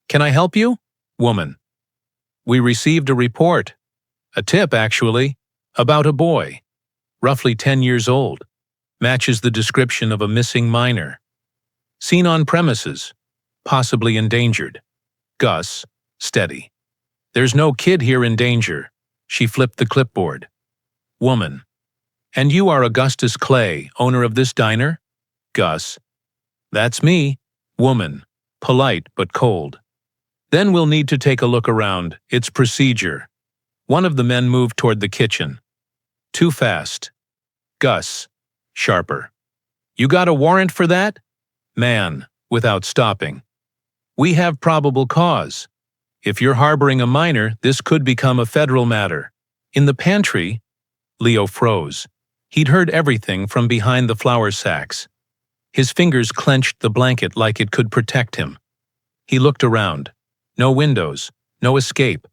Can I help you? Woman. We received a report. A tip, actually, about a boy. Roughly 10 years old. Matches the description of a missing minor. Seen on premises. Possibly endangered. Gus, steady. There's no kid here in danger. She flipped the clipboard. Woman. And you are Augustus Clay, owner of this diner? Gus. That's me. Woman. Polite but cold. Then we'll need to take a look around. It's procedure. One of the men moved toward the kitchen. Too fast. Gus. Sharper. You got a warrant for that? Man, without stopping. We have probable cause. If you're harboring a minor, this could become a federal matter. In the pantry, Leo froze. He'd heard everything from behind the flour sacks. His fingers clenched the blanket like it could protect him. He looked around. No windows, no escape.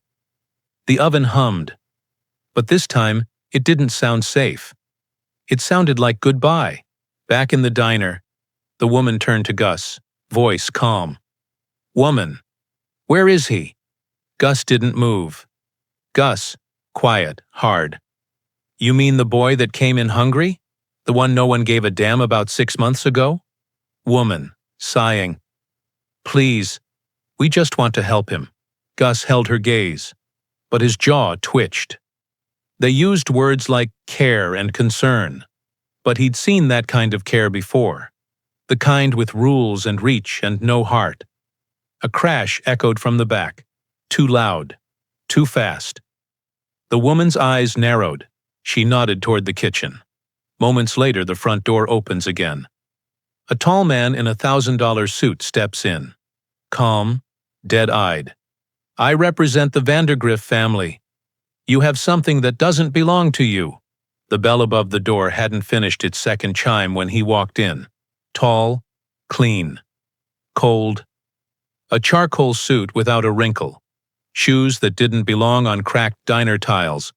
The oven hummed. But this time, it didn't sound safe. It sounded like goodbye. Back in the diner, the woman turned to Gus, voice calm. Woman. Where is he? Gus didn't move. Gus. Quiet, hard. You mean the boy that came in hungry? The one no one gave a damn about 6 months ago? Woman. Sighing. Please. We just want to help him. Gus held her gaze, but his jaw twitched. They used words like care and concern, but he'd seen that kind of care before. The kind with rules and reach and no heart. A crash echoed from the back. Too loud. Too fast. The woman's eyes narrowed. She nodded toward the kitchen. Moments later, the front door opens again. A tall man in a $1,000 suit steps in. Calm, dead-eyed. I represent the Vandergriff family. You have something that doesn't belong to you. The bell above the door hadn't finished its second chime when he walked in. Tall, clean, cold. A charcoal suit without a wrinkle. Shoes that didn't belong on cracked diner tiles.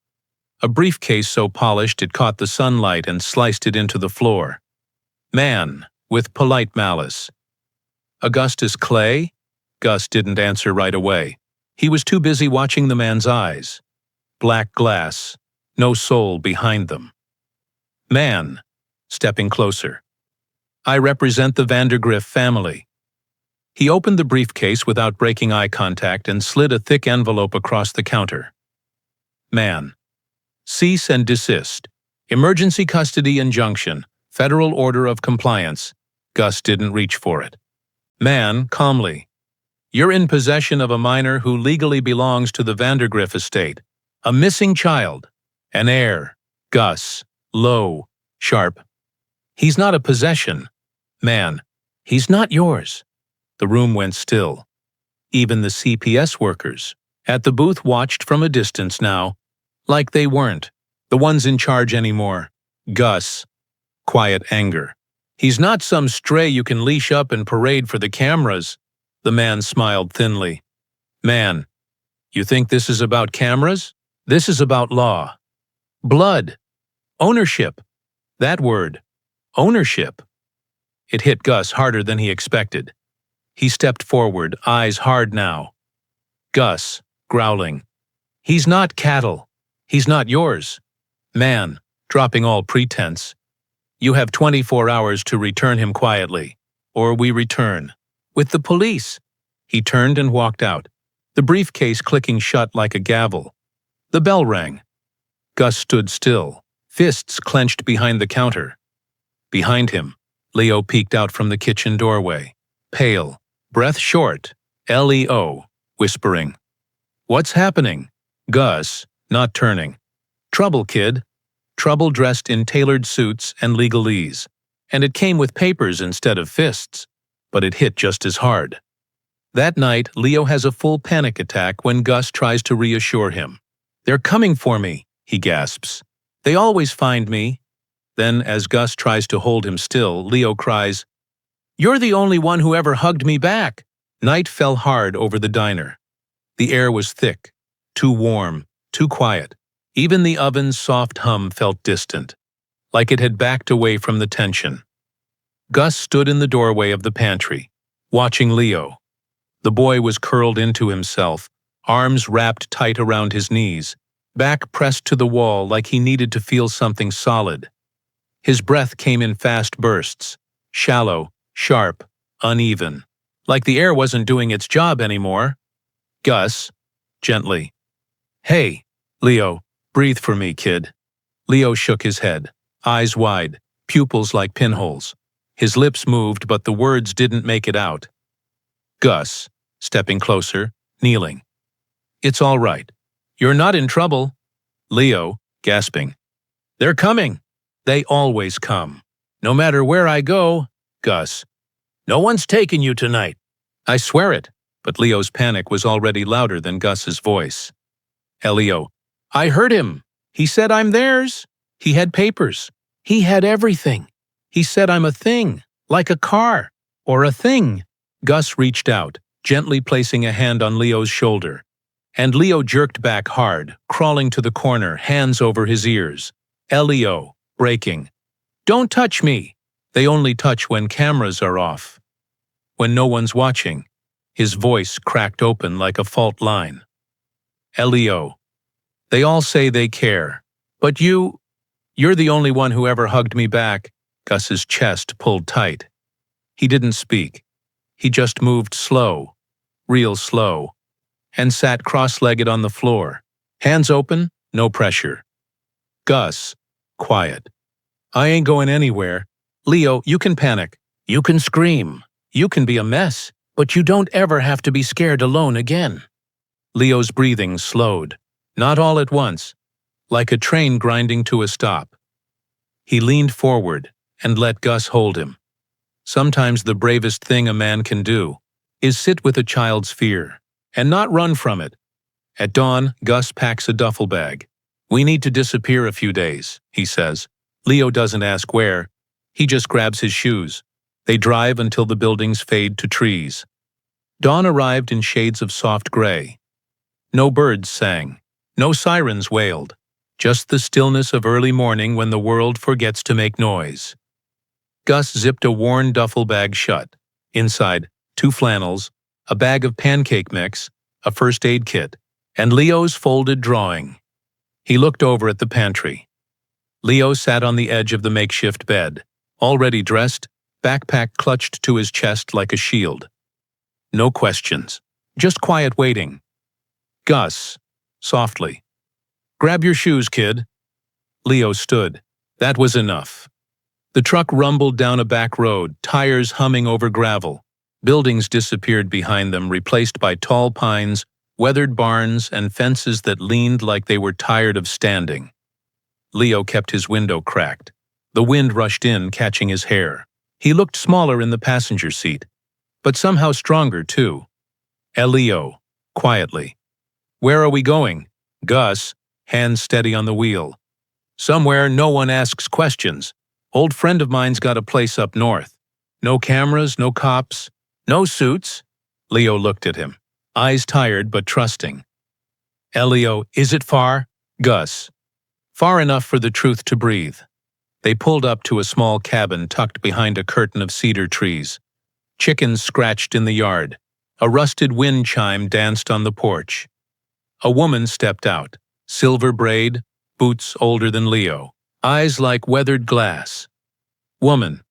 A briefcase so polished it caught the sunlight and sliced it into the floor. Man, with polite malice. Augustus Clay? Gus didn't answer right away. He was too busy watching the man's eyes. Black glass, no soul behind them. Man, stepping closer. I represent the Vandergriff family. He opened the briefcase without breaking eye contact and slid a thick envelope across the counter. Man. Cease and desist. Emergency custody injunction. Federal order of compliance. Gus didn't reach for it. Man, calmly. You're in possession of a minor who legally belongs to the Vandergriff estate. A missing child. An heir. Gus. Low. Sharp. He's not a possession. Man. He's not yours. The room went still. Even the CPS workers at the booth watched from a distance now, like they weren't the ones in charge anymore. Gus. Quiet anger. He's not some stray you can leash up and parade for the cameras. The man smiled thinly. Man, you think this is about cameras? This is about law. Blood. Ownership. That word. Ownership. It hit Gus harder than he expected. He stepped forward, eyes hard now. Gus, growling. He's not cattle. He's not yours. Man, dropping all pretense. You have 24 hours to return him quietly, or we return. With the police. He turned and walked out, the briefcase clicking shut like a gavel. The bell rang. Gus stood still, fists clenched behind the counter. Behind him, Leo peeked out from the kitchen doorway, pale, breath short, Leo, whispering. What's happening? Gus, not turning. Trouble, kid. Trouble dressed in tailored suits and legalese. And it came with papers instead of fists. But it hit just as hard. That night, Leo has a full panic attack when Gus tries to reassure him. They're coming for me, he gasps. They always find me. Then, as Gus tries to hold him still, Leo cries, You're the only one who ever hugged me back. Night fell hard over the diner. The air was thick, too warm, too quiet. Even the oven's soft hum felt distant, like it had backed away from the tension. Gus stood in the doorway of the pantry, watching Leo. The boy was curled into himself, arms wrapped tight around his knees, back pressed to the wall like he needed to feel something solid. His breath came in fast bursts, shallow, sharp, uneven, like the air wasn't doing its job anymore. Gus, gently. Hey, Leo, breathe for me, kid. Leo shook his head, eyes wide, pupils like pinholes. His lips moved, but the words didn't make it out. Gus, stepping closer, kneeling. It's all right. You're not in trouble. Leo, gasping. They're coming. They always come. No matter where I go. Gus. No one's taking you tonight. I swear it. But Leo's panic was already louder than Gus's voice. Leo. I heard him. He said I'm theirs. He had papers. He had everything. He said I'm a thing, like a car, or a thing. Gus reached out, gently placing a hand on Leo's shoulder. And Leo jerked back hard, crawling to the corner, hands over his ears. Leo, breaking. Don't touch me. They only touch when cameras are off. When no one's watching. His voice cracked open like a fault line. Leo. They all say they care. But you're the only one who ever hugged me back. Gus's chest pulled tight. He didn't speak. He just moved slow, real slow, and sat cross-legged on the floor. Hands open, no pressure. Gus, quiet. I ain't going anywhere. Leo, you can panic. You can scream. You can be a mess. But you don't ever have to be scared alone again. Leo's breathing slowed, not all at once, like a train grinding to a stop. He leaned forward and let Gus hold him. Sometimes the bravest thing a man can do is sit with a child's fear and not run from it. At dawn, Gus packs a duffel bag. We need to disappear a few days, he says. Leo doesn't ask where. He just grabs his shoes. They drive until the buildings fade to trees. Dawn arrived in shades of soft gray. No birds sang. No sirens wailed. Just the stillness of early morning when the world forgets to make noise. Gus zipped a worn duffel bag shut. Inside, 2 flannels, a bag of pancake mix, a first aid kit, and Leo's folded drawing. He looked over at the pantry. Leo sat on the edge of the makeshift bed, already dressed, backpack clutched to his chest like a shield. No questions, just quiet waiting. Gus, softly. Grab your shoes, kid. Leo stood. That was enough. The truck rumbled down a back road, tires humming over gravel. Buildings disappeared behind them, replaced by tall pines, weathered barns, and fences that leaned like they were tired of standing. Leo kept his window cracked. The wind rushed in, catching his hair. He looked smaller in the passenger seat, but somehow stronger, too. Leo, quietly. Where are we going? Gus, hands steady on the wheel. Somewhere no one asks questions. Old friend of mine's got a place up north. No cameras, no cops, no suits. Leo looked at him, eyes tired but trusting. Leo, is it far? Gus. Far enough for the truth to breathe. They pulled up to a small cabin tucked behind a curtain of cedar trees. Chickens scratched in the yard. A rusted wind chime danced on the porch. A woman stepped out, silver braid, boots older than Leo, eyes like weathered glass. Woman.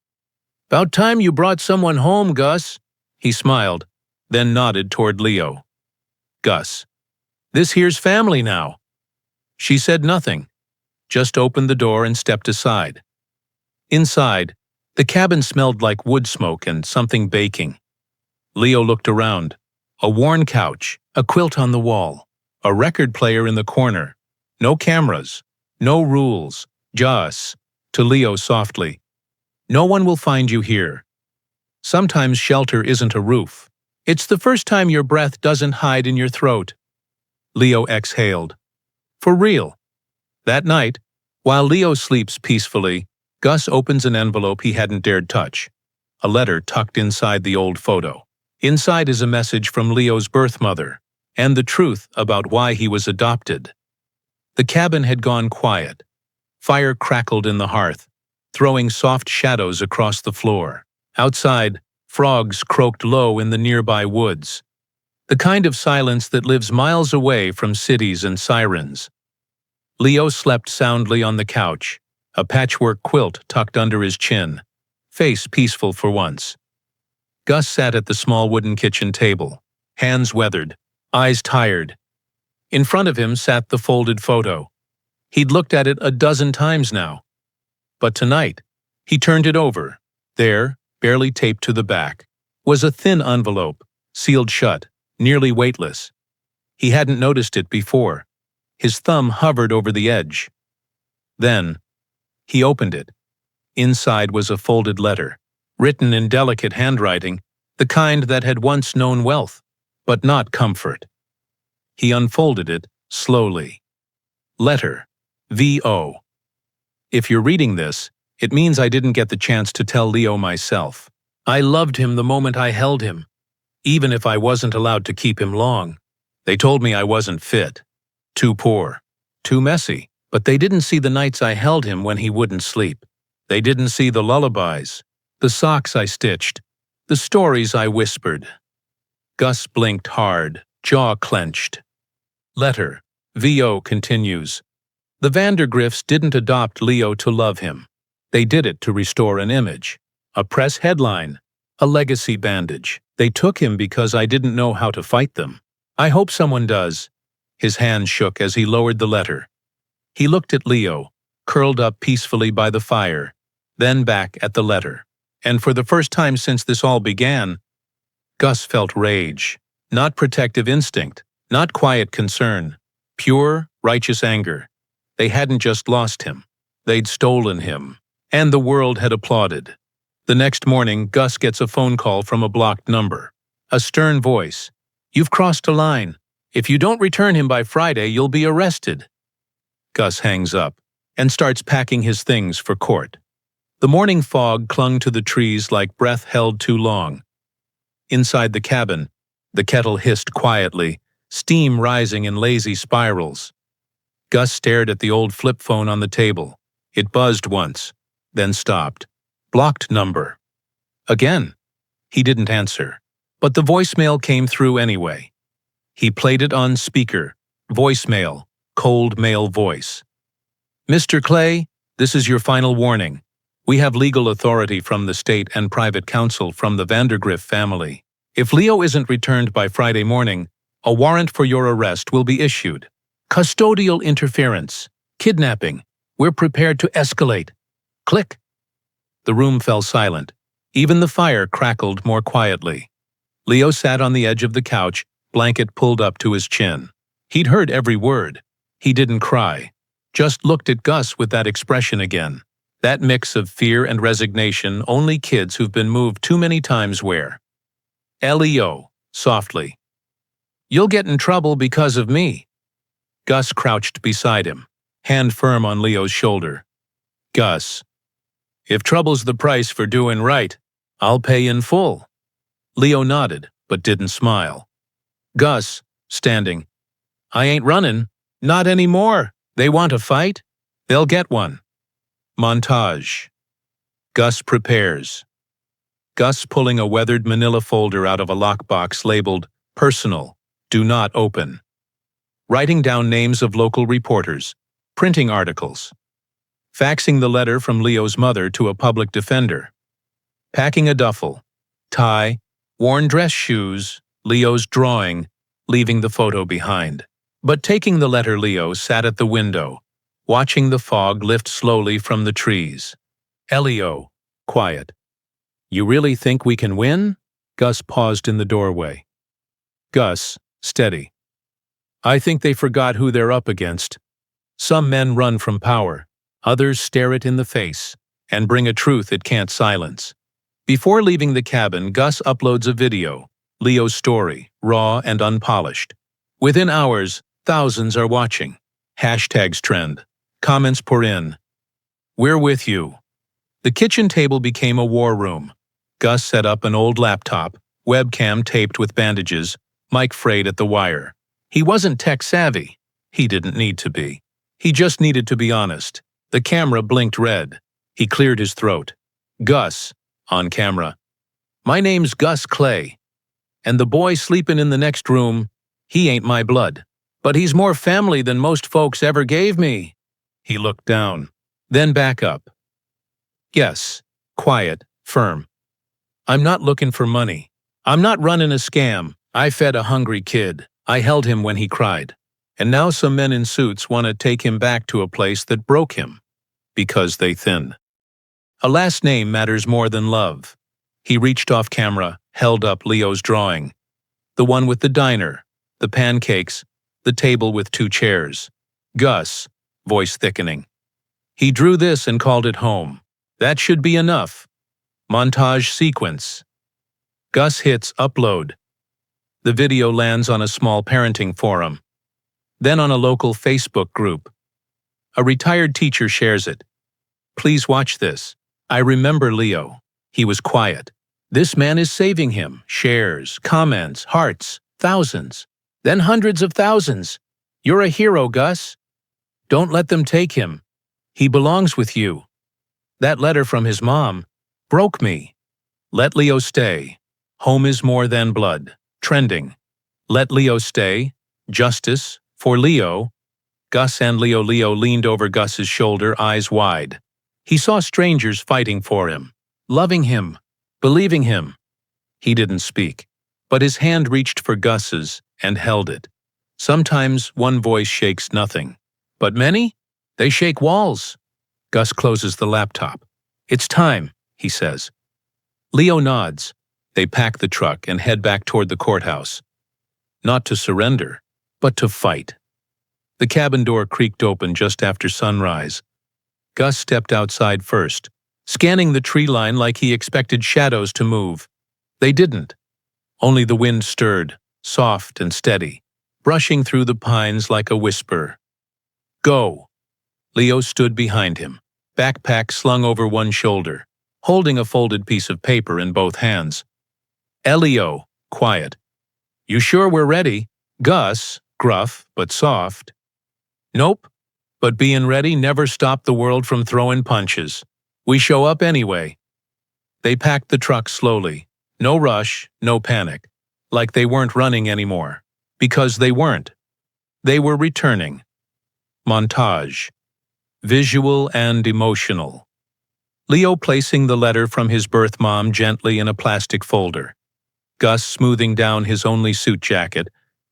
About time you brought someone home, Gus. He smiled, then nodded toward Leo. Gus. This here's family now. She said nothing, just opened the door and stepped aside. Inside, the cabin smelled like wood smoke and something baking. Leo looked around. A worn couch, a quilt on the wall, a record player in the corner. No cameras, no rules, just, to Leo softly. No one will find you here. Sometimes shelter isn't a roof. It's the first time your breath doesn't hide in your throat. Leo exhaled. For real. That night, while Leo sleeps peacefully, Gus opens an envelope he hadn't dared touch. A letter tucked inside the old photo. Inside is a message from Leo's birth mother, and the truth about why he was adopted. The cabin had gone quiet. Fire crackled in the hearth, throwing soft shadows across the floor. Outside, frogs croaked low in the nearby woods. The kind of silence that lives miles away from cities and sirens. Leo slept soundly on the couch, a patchwork quilt tucked under his chin, face peaceful for once. Gus sat at the small wooden kitchen table, hands weathered, eyes tired. In front of him sat the folded photo. He'd looked at it a dozen times now. But tonight, he turned it over. There, barely taped to the back, was a thin envelope, sealed shut, nearly weightless. He hadn't noticed it before. His thumb hovered over the edge. Then, he opened it. Inside was a folded letter, written in delicate handwriting, the kind that had once known wealth, but not comfort. He unfolded it slowly. Letter, V.O. If you're reading this, it means I didn't get the chance to tell Leo myself. I loved him the moment I held him, even if I wasn't allowed to keep him long. They told me I wasn't fit, too poor, too messy, but they didn't see the nights I held him when he wouldn't sleep. They didn't see the lullabies, the socks I stitched, the stories I whispered. Gus blinked hard, jaw clenched. Letter, V.O. continues. The Vandergriffs didn't adopt Leo to love him. They did it to restore an image, a press headline, a legacy bandage. They took him because I didn't know how to fight them. I hope someone does. His hand shook as he lowered the letter. He looked at Leo, curled up peacefully by the fire, then back at the letter. And for the first time since this all began, Gus felt rage, not protective instinct, not quiet concern, pure, righteous anger. They hadn't just lost him. They'd stolen him. And the world had applauded. The next morning, Gus gets a phone call from a blocked number. A stern voice. You've crossed a line. If you don't return him by Friday, you'll be arrested. Gus hangs up and starts packing his things for court. The morning fog clung to the trees like breath held too long. Inside the cabin, the kettle hissed quietly, steam rising in lazy spirals. Gus stared at the old flip phone on the table. It buzzed once, then stopped. Blocked number. Again. He didn't answer, but the voicemail came through anyway. He played it on speaker. Voicemail. Cold male voice. Mr. Clay, this is your final warning. We have legal authority from the state and private counsel from the Vandergriff family. If Leo isn't returned by Friday morning, a warrant for your arrest will be issued. Custodial interference. Kidnapping. We're prepared to escalate. Click. The room fell silent. Even the fire crackled more quietly. Leo sat on the edge of the couch, blanket pulled up to his chin. He'd heard every word. He didn't cry. Just looked at Gus with that expression again. That mix of fear and resignation only kids who've been moved too many times wear. Leo, softly. You'll get in trouble because of me. Gus crouched beside him, hand firm on Leo's shoulder. Gus. If trouble's the price for doing right, I'll pay in full. Leo nodded, but didn't smile. Gus, standing. I ain't running. Not anymore. They want a fight? They'll get one. Montage. Gus prepares. Gus pulling a weathered manila folder out of a lockbox labeled, Personal, Do Not Open. Writing down names of local reporters. Printing articles. Faxing the letter from Leo's mother to a public defender. Packing a duffel. Tie. Worn dress shoes. Leo's drawing. Leaving the photo behind. But taking the letter, Leo sat at the window, watching the fog lift slowly from the trees. Leo, quiet. You really think we can win? Gus paused in the doorway. Gus, steady. I think they forgot who they're up against. Some men run from power, others stare it in the face, and bring a truth it can't silence. Before leaving the cabin, Gus uploads a video, Leo's story, raw and unpolished. Within hours, thousands are watching. Hashtags trend. Comments pour in. We're with you. The kitchen table became a war room. Gus set up an old laptop, webcam taped with bandages, mic frayed at the wire. He wasn't tech-savvy. He didn't need to be. He just needed to be honest. The camera blinked red. He cleared his throat. Gus, on camera. My name's Gus Clay. And the boy sleeping in the next room, he ain't my blood. But he's more family than most folks ever gave me. He looked down, then back up. Yes, quiet, firm. I'm not looking for money. I'm not running a scam. I fed a hungry kid. I held him when he cried. And now some men in suits want to take him back to a place that broke him. Because they thin. A last name matters more than love. He reached off camera, held up Leo's drawing. The one with the diner, the pancakes, the table with 2 chairs. Gus, voice thickening. He drew this and called it home. That should be enough. Montage sequence. Gus hits upload. The video lands on a small parenting forum. Then on a local Facebook group. A retired teacher shares it. Please watch this. I remember Leo. He was quiet. This man is saving him. Shares, comments, hearts, thousands. Then hundreds of thousands. You're a hero, Gus. Don't let them take him. He belongs with you. That letter from his mom broke me. Let Leo stay. Home is more than blood. Trending. Let Leo stay. Justice. For Leo. Gus and Leo leaned over Gus's shoulder, eyes wide. He saw strangers fighting for him. Loving him. Believing him. He didn't speak. But his hand reached for Gus's and held it. Sometimes one voice shakes nothing. But many? They shake walls. Gus closes the laptop. It's time, he says. Leo nods. They pack the truck and head back toward the courthouse. Not to surrender, but to fight. The cabin door creaked open just after sunrise. Gus stepped outside first, scanning the tree line like he expected shadows to move. They didn't. Only the wind stirred, soft and steady, brushing through the pines like a whisper. Go. Leo stood behind him, backpack slung over one shoulder, holding a folded piece of paper in both hands. Leo, quiet. You sure we're ready? Gus, gruff but soft. Nope, but being ready never stopped the world from throwing punches. We show up anyway. They packed the truck slowly. No rush, no panic. Like they weren't running anymore. Because they weren't. They were returning. Montage. Visual and emotional. Leo placing the letter from his birth mom gently in a plastic folder. Gus smoothing down his only suit jacket,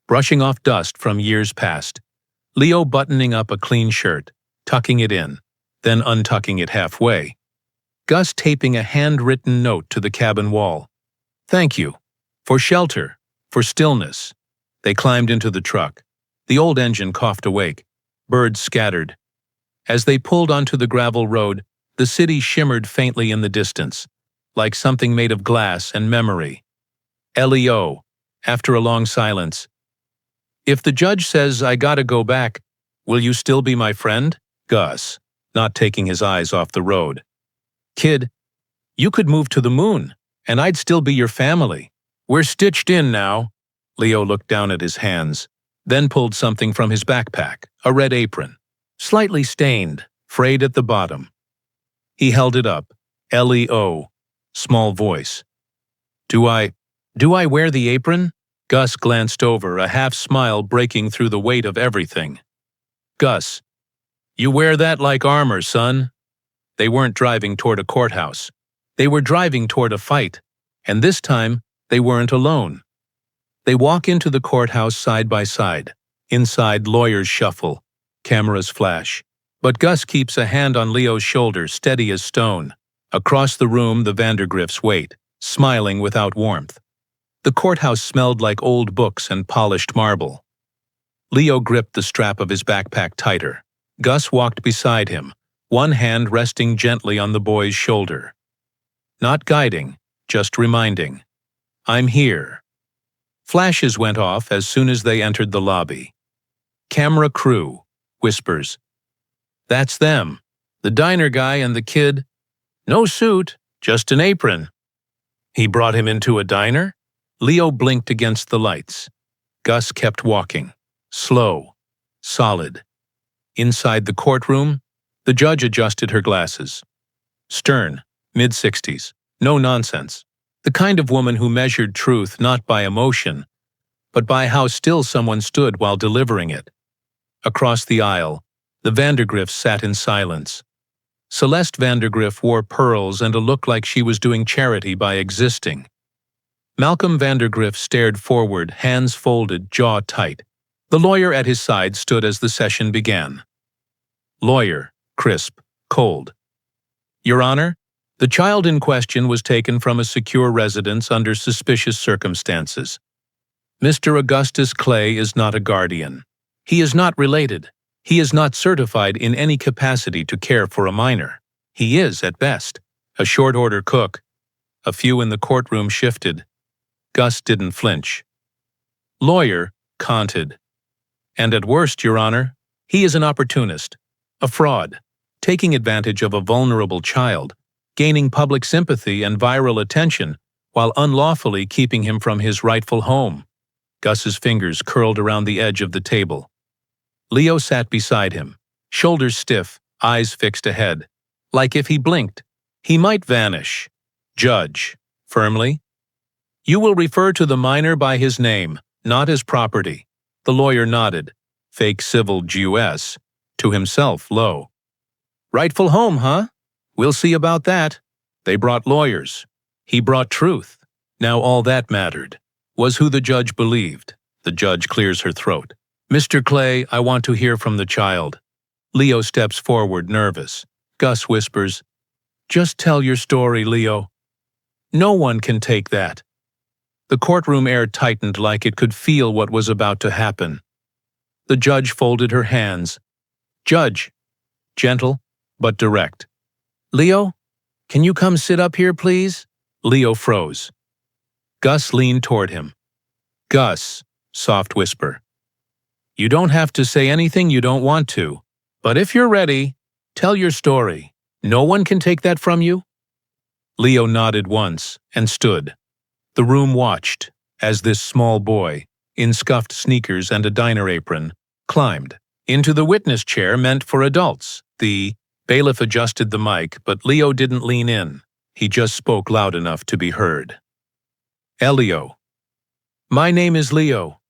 brushing off dust from years past. Leo buttoning up a clean shirt, tucking it in, then untucking it halfway. Gus taping a handwritten note to the cabin wall. Thank you. For shelter. For stillness. They climbed into the truck. The old engine coughed awake. Birds scattered. As they pulled onto the gravel road, the city shimmered faintly in the distance, like something made of glass and memory. Leo, after a long silence. If the judge says I gotta go back, will you still be my friend? Gus, not taking his eyes off the road. Kid, you could move to the moon, and I'd still be your family. We're stitched in now. Leo looked down at his hands, then pulled something from his backpack, a red apron, slightly stained, frayed at the bottom. He held it up. Leo, small voice. Do I wear the apron? Gus glanced over, a half-smile breaking through the weight of everything. Gus, you wear that like armor, son. They weren't driving toward a courthouse. They were driving toward a fight, and this time they weren't alone. They walk into the courthouse side by side. Inside, lawyers shuffle, cameras flash. But Gus keeps a hand on Leo's shoulder, steady as stone. Across the room, the Vandergriffs wait, smiling without warmth. The courthouse smelled like old books and polished marble. Leo gripped the strap of his backpack tighter. Gus walked beside him, one hand resting gently on the boy's shoulder. Not guiding, just reminding. I'm here. Flashes went off as soon as they entered the lobby. Camera crew, whispers. That's them. The diner guy and the kid. No suit, just an apron. He brought him into a diner? Leo blinked against the lights. Gus kept walking. Slow. Solid. Inside the courtroom, the judge adjusted her glasses. Stern, mid-60s. No nonsense. The kind of woman who measured truth not by emotion, but by how still someone stood while delivering it. Across the aisle, the Vandergriffs sat in silence. Celeste Vandergriff wore pearls and a look like she was doing charity by existing. Malcolm Vandergriff stared forward, hands folded, jaw tight. The lawyer at his side stood as the session began. Lawyer, crisp, cold. Your Honor, the child in question was taken from a secure residence under suspicious circumstances. Mr. Augustus Clay is not a guardian. He is not related. He is not certified in any capacity to care for a minor. He is, at best, a short-order cook. A few in the courtroom shifted. Gus didn't flinch. Lawyer, conted. And at worst, Your Honor, he is an opportunist, a fraud, taking advantage of a vulnerable child, gaining public sympathy and viral attention, while unlawfully keeping him from his rightful home. Gus's fingers curled around the edge of the table. Leo sat beside him, shoulders stiff, eyes fixed ahead. Like if he blinked, he might vanish. Judge, firmly. You will refer to the minor by his name, not his property. The lawyer nodded, fake civil Jus, to himself low. Rightful home, huh? We'll see about that. They brought lawyers. He brought truth. Now all that mattered was who the judge believed. The judge clears her throat. Mr. Clay, I want to hear from the child. Leo steps forward, nervous. Gus whispers, just tell your story, Leo. No one can take that. The courtroom air tightened like it could feel what was about to happen. The judge folded her hands. Judge, gentle but direct. Leo, can you come sit up here, please? Leo froze. Gus leaned toward him. Gus, soft whisper. You don't have to say anything you don't want to. But if you're ready, tell your story. No one can take that from you?" Leo nodded once and stood. The room watched as this small boy, in scuffed sneakers and a diner apron, climbed into the witness chair meant for adults. The bailiff adjusted the mic, but Leo didn't lean in. He just spoke loud enough to be heard. "Elio. My name is Leo.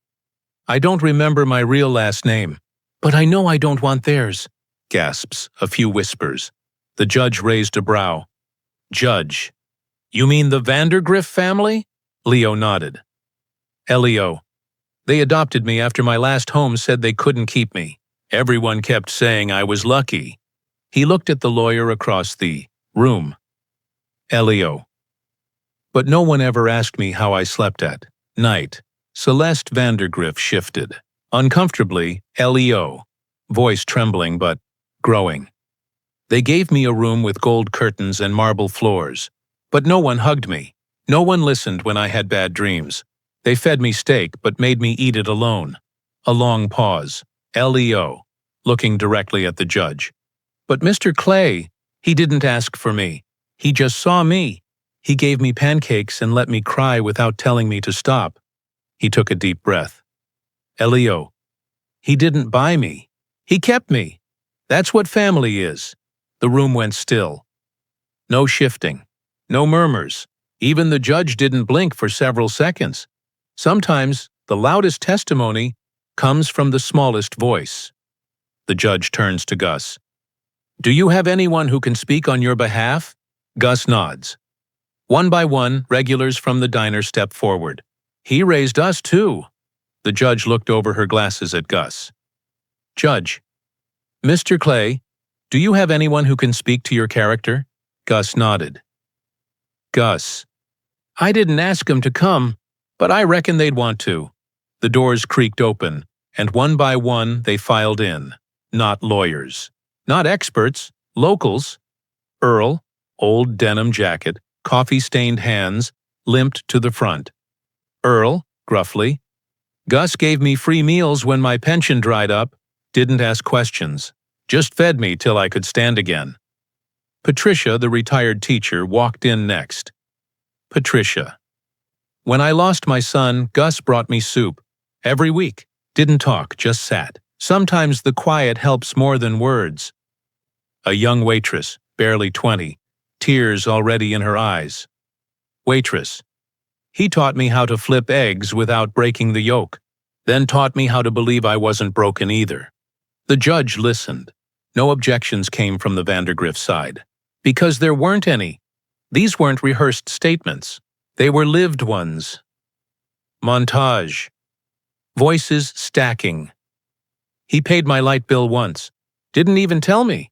I don't remember my real last name, but I know I don't want theirs." Gasps, a few whispers. The judge raised a brow. "Judge, you mean the Vandergriff family?" Leo nodded. "Elio. They adopted me after my last home said they couldn't keep me. Everyone kept saying I was lucky." He looked at the lawyer across the room. "Elio. But no one ever asked me how I slept at night." Celeste Vandergriff shifted. Uncomfortably, Leo, voice trembling but growing. "They gave me a room with gold curtains and marble floors. But no one hugged me. No one listened when I had bad dreams. They fed me steak but made me eat it alone." A long pause. Leo, looking directly at the judge. "But Mr. Clay, he didn't ask for me. He just saw me. He gave me pancakes and let me cry without telling me to stop." He took a deep breath. "Elio, he didn't buy me. He kept me. That's what family is." The room went still. No shifting. No murmurs. Even the judge didn't blink for several seconds. Sometimes the loudest testimony comes from the smallest voice. The judge turns to Gus. "Do you have anyone who can speak on your behalf?" Gus nods. One by one, regulars from the diner step forward. "He raised us, too." The judge looked over her glasses at Gus. "Judge, Mr. Clay, do you have anyone who can speak to your character?" Gus nodded. "Gus, I didn't ask them to come, but I reckon they'd want to." The doors creaked open, and one by one they filed in. Not lawyers. Not experts. Locals. Earl, old denim jacket, coffee-stained hands, limped to the front. Earl, gruffly. "Gus gave me free meals when my pension dried up. Didn't ask questions. Just fed me till I could stand again." Patricia, the retired teacher, walked in next. Patricia. "When I lost my son, Gus brought me soup. Every week. Didn't talk, just sat. Sometimes the quiet helps more than words." A young waitress, barely 20, tears already in her eyes. Waitress. "He taught me how to flip eggs without breaking the yolk, then taught me how to believe I wasn't broken either." The judge listened. No objections came from the Vandergriff side. Because there weren't any. These weren't rehearsed statements. They were lived ones. Montage. Voices stacking. "He paid my light bill once. Didn't even tell me.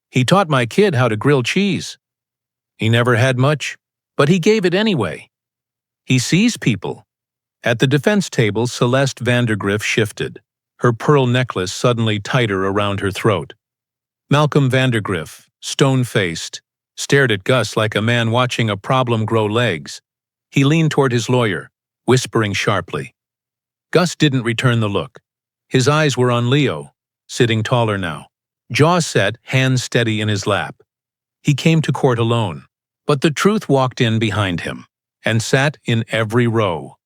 He taught my kid how to grill cheese. He never had much, but he gave it anyway. He sees people." At the defense table, Celeste Vandergriff shifted, her pearl necklace suddenly tighter around her throat. Malcolm Vandergriff, stone-faced, stared at Gus like a man watching a problem grow legs. He leaned toward his lawyer, whispering sharply. Gus didn't return the look. His eyes were on Leo, sitting taller now, jaw set, hands steady in his lap. He came to court alone, but the truth walked in behind him and sat in every row.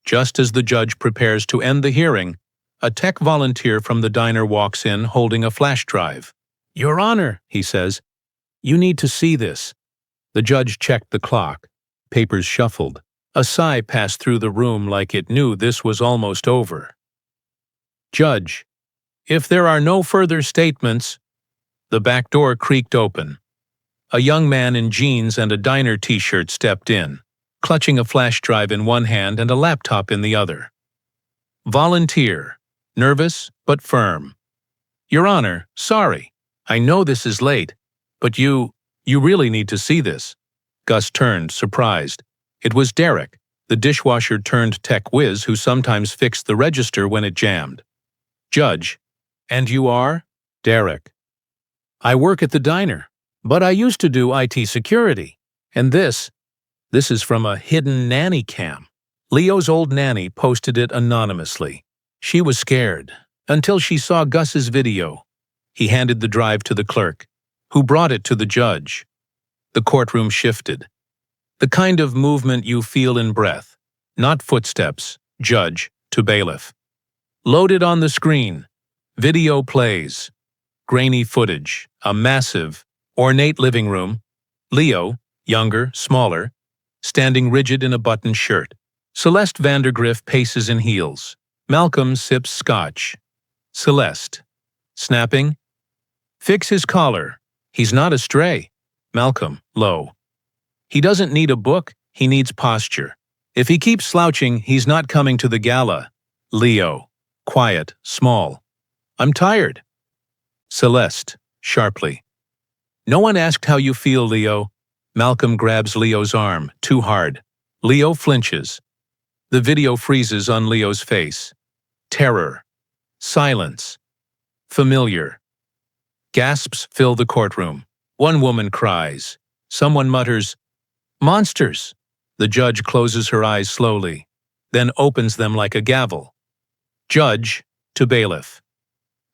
Just as the judge prepares to end the hearing, a tech volunteer from the diner walks in holding a flash drive. "Your Honor," he says, "you need to see this." The judge checked the clock. Papers shuffled. A sigh passed through the room like it knew this was almost over. "Judge, if there are no further statements..." The back door creaked open. A young man in jeans and a diner t-shirt stepped in, clutching a flash drive in one hand and a laptop in the other. Volunteer, nervous but firm. "Your Honor, sorry. I know this is late, but you really need to see this." Gus turned, surprised. It was Derek, the dishwasher-turned-tech whiz who sometimes fixed the register when it jammed. "Judge, and you are?" "Derek. I work at the diner, but I used to do IT security. And this is from a hidden nanny cam. Leo's old nanny posted it anonymously. She was scared, until she saw Gus's video. He handed the drive to the clerk, who brought it to the judge. The courtroom shifted. The kind of movement you feel in breath, not footsteps, judge to bailiff. Loaded on the screen. Video plays. Grainy footage, a massive, ornate living room. Leo, younger, smaller, standing rigid in a buttoned shirt. Celeste Vandergriff paces in heels. Malcolm sips scotch. Celeste. Snapping. Fix his collar. He's not a stray. Malcolm, low. He doesn't need a book, he needs posture. If he keeps slouching, he's not coming to the gala. Leo. Quiet, small. I'm tired. Celeste, sharply. No one asked how you feel, Leo. Malcolm grabs Leo's arm, too hard. Leo flinches. The video freezes on Leo's face. Terror. Silence. Familiar. Gasps fill the courtroom. One woman cries. Someone mutters, "Monsters!" The judge closes her eyes slowly, then opens them like a gavel. Judge to bailiff.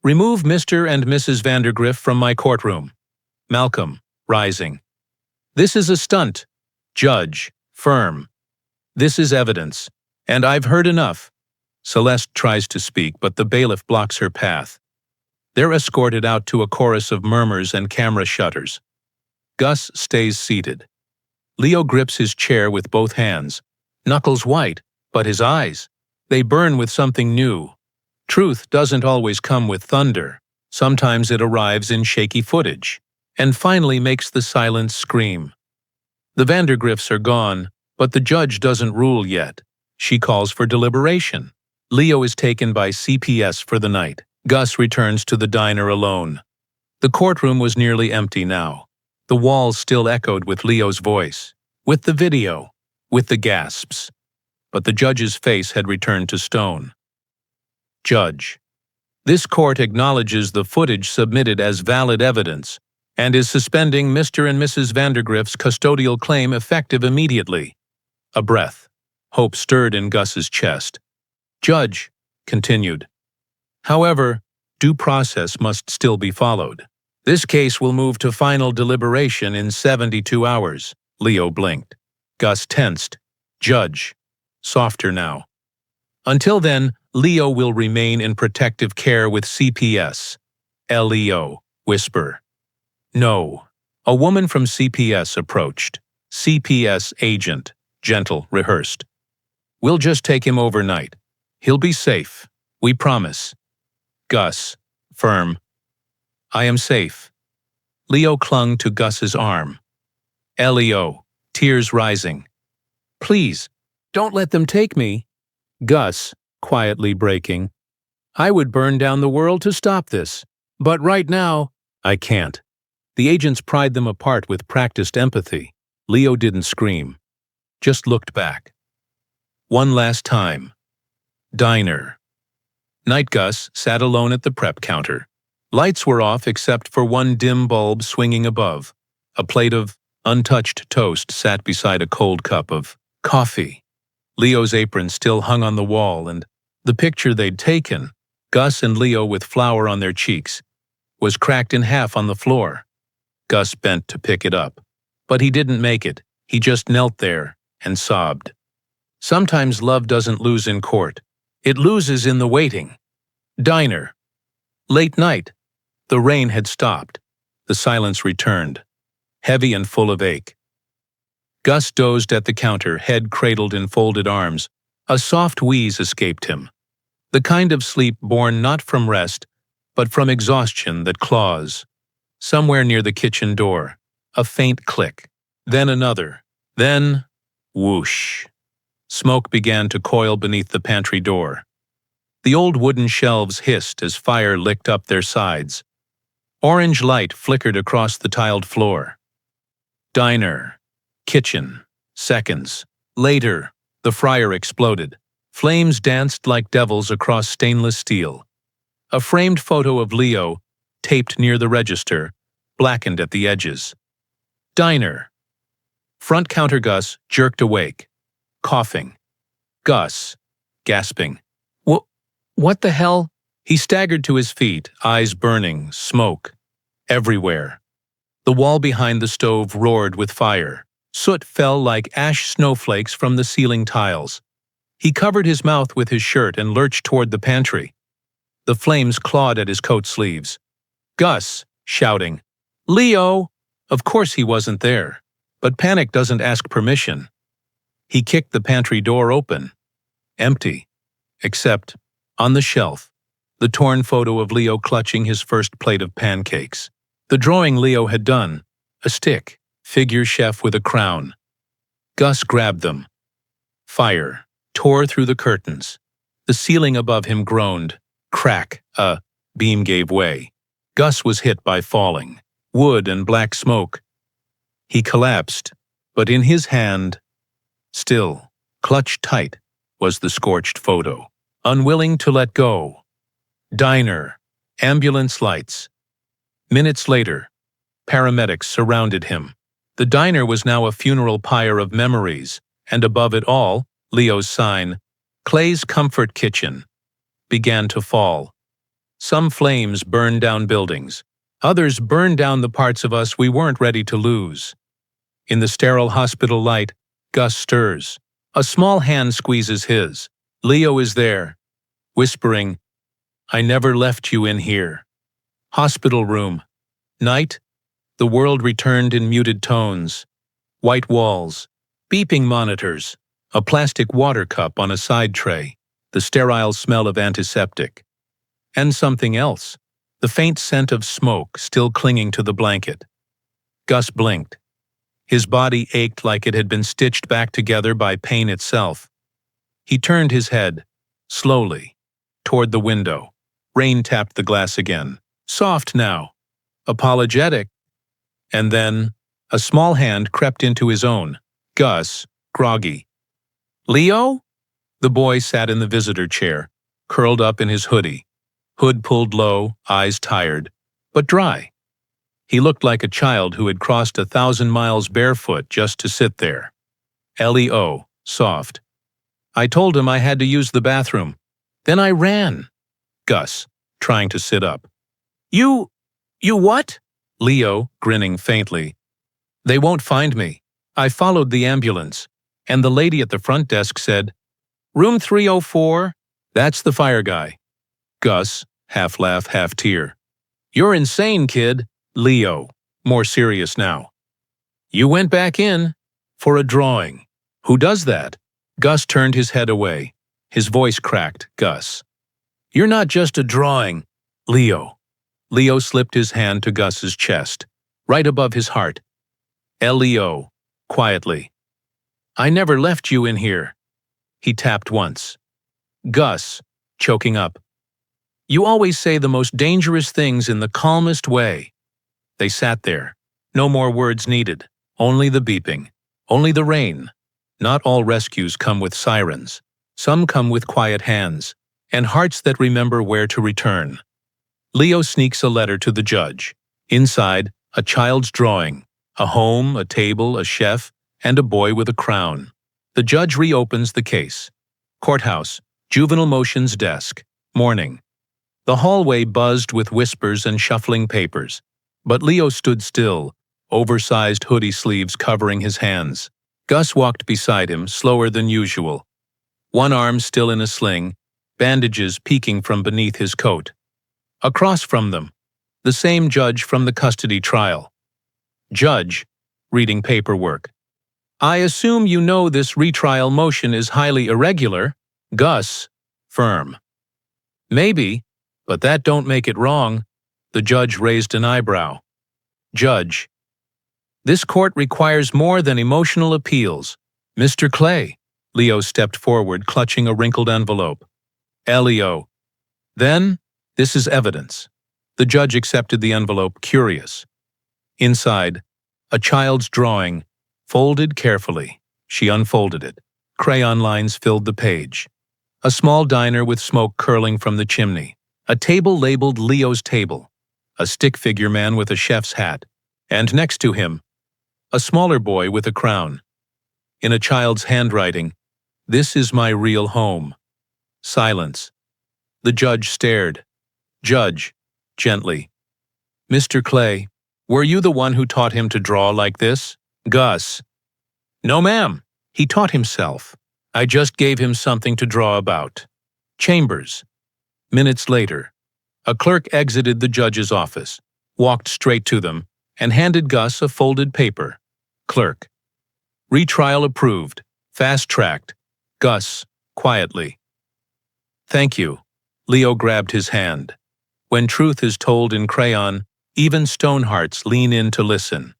Remove Mr. and Mrs. Vandergriff from my courtroom. Malcolm, rising. This is a stunt. Judge, firm. This is evidence, and I've heard enough. Celeste tries to speak, but the bailiff blocks her path. They're escorted out to a chorus of murmurs and camera shutters. Gus stays seated. Leo grips his chair with both hands, knuckles white, but his eyes, they burn with something new. Truth doesn't always come with thunder. Sometimes it arrives in shaky footage, and finally makes the silence scream. The Vandergriffs are gone, but the judge doesn't rule yet. She calls for deliberation. Leo is taken by CPS for the night. Gus returns to the diner alone. The courtroom was nearly empty now. The walls still echoed with Leo's voice, with the video, with the gasps. But the judge's face had returned to stone. Judge. This court acknowledges the footage submitted as valid evidence and is suspending Mr. and Mrs. Vandergriff's custodial claim effective immediately. A breath. Hope stirred in Gus's chest. Judge, continued. However, due process must still be followed. This case will move to final deliberation in 72 hours. Leo blinked. Gus tensed. Judge. Softer now. Until then, Leo will remain in protective care with CPS. Leo. Whisper. No. A woman from CPS approached. CPS agent. Gentle, rehearsed. We'll just take him overnight. He'll be safe. We promise. Gus. Firm. I am safe. Leo clung to Gus's arm. Leo. Tears rising. Please, don't let them take me. Gus, quietly breaking. I would burn down the world to stop this. But right now, I can't. The agents pried them apart with practiced empathy. Leo didn't scream. Just looked back. One last time. Diner. Night Gus sat alone at the prep counter. Lights were off except for one dim bulb swinging above. A plate of untouched toast sat beside a cold cup of coffee. Leo's apron still hung on the wall, and the picture they'd taken, Gus and Leo with flour on their cheeks, was cracked in half on the floor. Gus bent to pick it up, but he didn't make it. He just knelt there and sobbed. Sometimes love doesn't lose in court. It loses in the waiting. Diner. Late night. The rain had stopped. The silence returned, heavy and full of ache. Gus dozed at the counter, head cradled in folded arms. A soft wheeze escaped him. The kind of sleep born not from rest, but from exhaustion that claws. Somewhere near the kitchen door, a faint click. Then another. Then, whoosh. Smoke began to coil beneath the pantry door. The old wooden shelves hissed as fire licked up their sides. Orange light flickered across the tiled floor. Diner. Kitchen. Seconds. Later, the fryer exploded. Flames danced like devils across stainless steel. A framed photo of Leo, taped near the register, blackened at the edges. Diner. Front counter Gus jerked awake, coughing. Gus, gasping. What the hell? He staggered to his feet, eyes burning, smoke everywhere. The wall behind the stove roared with fire. Soot fell like ash snowflakes from the ceiling tiles. He covered his mouth with his shirt and lurched toward the pantry. The flames clawed at his coat sleeves. Gus, shouting, "Leo!" Of course he wasn't there, but panic doesn't ask permission. He kicked the pantry door open. Empty. Except, on the shelf, the torn photo of Leo clutching his first plate of pancakes. The drawing Leo had done, a stick, figure chef with a crown. Gus grabbed them. Fire tore through the curtains. The ceiling above him groaned. Crack, a beam gave way. Gus was hit by falling, wood and black smoke. He collapsed, but in his hand, still, clutched tight, was the scorched photo. Unwilling to let go. Diner, ambulance lights. Minutes later, paramedics surrounded him. The diner was now a funeral pyre of memories, and above it all, Leo's sign, Clay's Comfort Kitchen, began to fall. Some flames burned down buildings. Others burned down the parts of us we weren't ready to lose. In the sterile hospital light, Gus stirs. A small hand squeezes his. Leo is there, whispering, "I never left you in here." Hospital room. Night. The world returned in muted tones. White walls. Beeping monitors. A plastic water cup on a side tray. The sterile smell of antiseptic. And something else. The faint scent of smoke still clinging to the blanket. Gus blinked. His body ached like it had been stitched back together by pain itself. He turned his head, slowly, toward the window. Rain tapped the glass again. Soft now. Apologetic. And then, a small hand crept into his own. Gus, groggy. "Leo?" The boy sat in the visitor chair, curled up in his hoodie. Hood pulled low, eyes tired, but dry. He looked like a child who had crossed 1,000 miles barefoot just to sit there. Leo, soft. "I told him I had to use the bathroom. Then I ran." Gus, trying to sit up. You what?" Leo, grinning faintly. "They won't find me. I followed the ambulance, and the lady at the front desk said, 'Room 304, that's the fire guy.'" Gus, half laugh, half tear. "You're insane, kid." Leo, more serious now. "You went back in for a drawing. Who does that?" Gus turned his head away. His voice cracked. "Gus, you're not just a drawing." "Leo." Leo slipped his hand to Gus's chest, right above his heart. "Leo," quietly. "I never left you in here." He tapped once. Gus, choking up. "You always say the most dangerous things in the calmest way." They sat there. No more words needed. Only the beeping. Only the rain. Not all rescues come with sirens. Some come with quiet hands, and hearts that remember where to return. Leo sneaks a letter to the judge. Inside, a child's drawing. A home, a table, a chef, and a boy with a crown. The judge reopens the case. Courthouse, juvenile motions desk. Morning. The hallway buzzed with whispers and shuffling papers. But Leo stood still, oversized hoodie sleeves covering his hands. Gus walked beside him, slower than usual. One arm still in a sling, bandages peeking from beneath his coat. Across from them, the same judge from the custody trial. Judge, reading paperwork. "I assume you know this retrial motion is highly irregular." Gus, firm. "Maybe, but that don't make it wrong." The judge raised an eyebrow. Judge. "This court requires more than emotional appeals." "Mr. Clay." Leo stepped forward, clutching a wrinkled envelope. "Leo." "Then, this is evidence." The judge accepted the envelope, curious. Inside, a child's drawing, folded carefully. She unfolded it. Crayon lines filled the page. A small diner with smoke curling from the chimney. A table labeled Leo's table. A stick figure man with a chef's hat. And next to him, a smaller boy with a crown. In a child's handwriting, "This is my real home." Silence. The judge stared. Judge, gently. Mr. Clay, were you the one who taught him to draw like this? Gus. No, ma'am. He taught himself. I just gave him something to draw about. Chambers. Minutes later, a clerk exited the judge's office, walked straight to them, and handed Gus a folded paper. Clerk. Retrial approved. Fast-tracked. Gus, quietly. Thank you. Leo grabbed his hand. When truth is told in crayon, even stone hearts lean in to listen.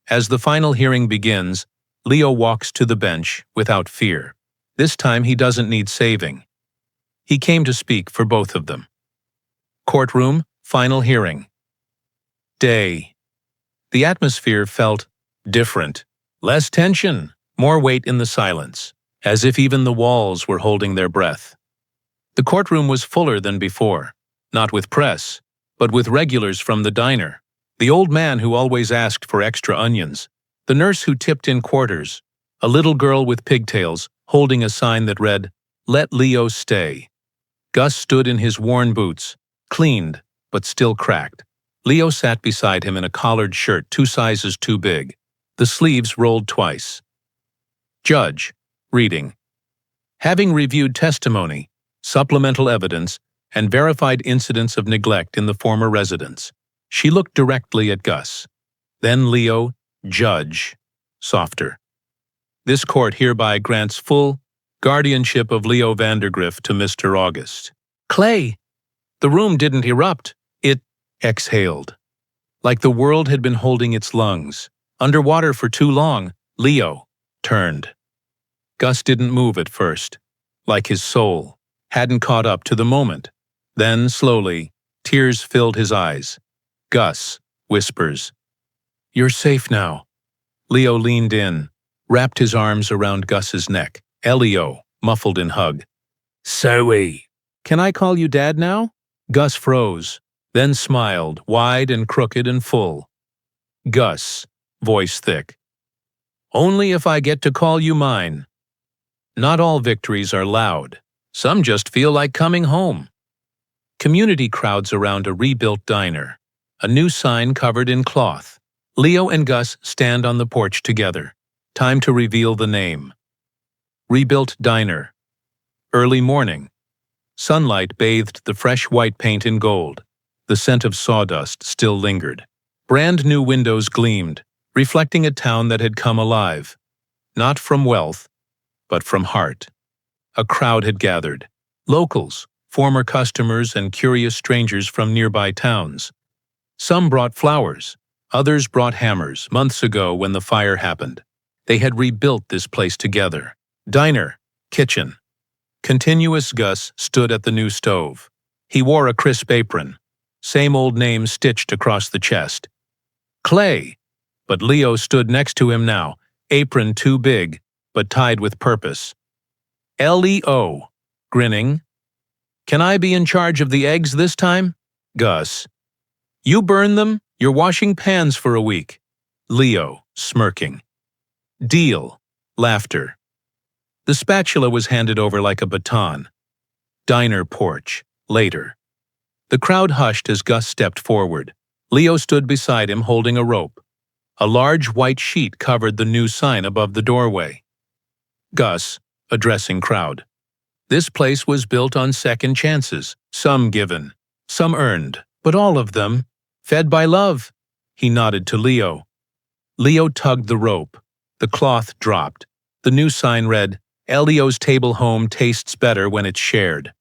As the final hearing begins, Leo walks to the bench without fear. This time he doesn't need saving. He came to speak for both of them. Courtroom, final hearing. Day. The atmosphere felt different. Less tension, more weight in the silence, as if even the walls were holding their breath. The courtroom was fuller than before, not with press, but with regulars from the diner. The old man who always asked for extra onions, the nurse who tipped in quarters, a little girl with pigtails holding a sign that read, "Let Leo stay." Gus stood in his worn boots, cleaned, but still cracked. Leo sat beside him in a collared shirt 2 sizes too big. The sleeves rolled twice. Judge, reading. Having reviewed testimony, supplemental evidence, and verified incidents of neglect in the former residence, she looked directly at Gus. Then Leo, Judge, softer. This court hereby grants full guardianship of Leo Vandergriff to Mr. August. Clay! The room didn't erupt. It exhaled. Like the world had been holding its lungs. Underwater for too long, Leo turned. Gus didn't move at first, like his soul hadn't caught up to the moment. Then, slowly, tears filled his eyes. Gus whispers, "You're safe now." Leo leaned in, wrapped his arms around Gus's neck. Leo, muffled in hug. "Zoe, can I call you Dad now?" Gus froze, then smiled, wide and crooked and full. Gus, voice thick. "Only if I get to call you mine." Not all victories are loud. Some just feel like coming home. Community crowds around a rebuilt diner. A new sign covered in cloth. Leo and Gus stand on the porch together. Time to reveal the name. Rebuilt Diner. Early morning. Sunlight bathed the fresh white paint in gold. The scent of sawdust still lingered. Brand new windows gleamed, reflecting a town that had come alive. Not from wealth, but from heart. A crowd had gathered. Locals, former customers, and curious strangers from nearby towns. Some brought flowers. Others brought hammers months ago when the fire happened. They had rebuilt this place together. Diner, kitchen. Continuous Gus stood at the new stove. He wore a crisp apron. Same old name stitched across the chest. Clay. But Leo stood next to him now, apron too big, but tied with purpose. Leo, grinning. "Can I be in charge of the eggs this time?" Gus. "You burn them, you're washing pans for a week." Leo, smirking. Deal. Laughter. The spatula was handed over like a baton. Diner porch. Later. The crowd hushed as Gus stepped forward. Leo stood beside him holding a rope. A large white sheet covered the new sign above the doorway. Gus, addressing crowd. This place was built on second chances, some given, some earned, but all of them fed by love. He nodded to Leo. Leo tugged the rope. The cloth dropped. The new sign read, "Leo's Table Home tastes better when it's shared."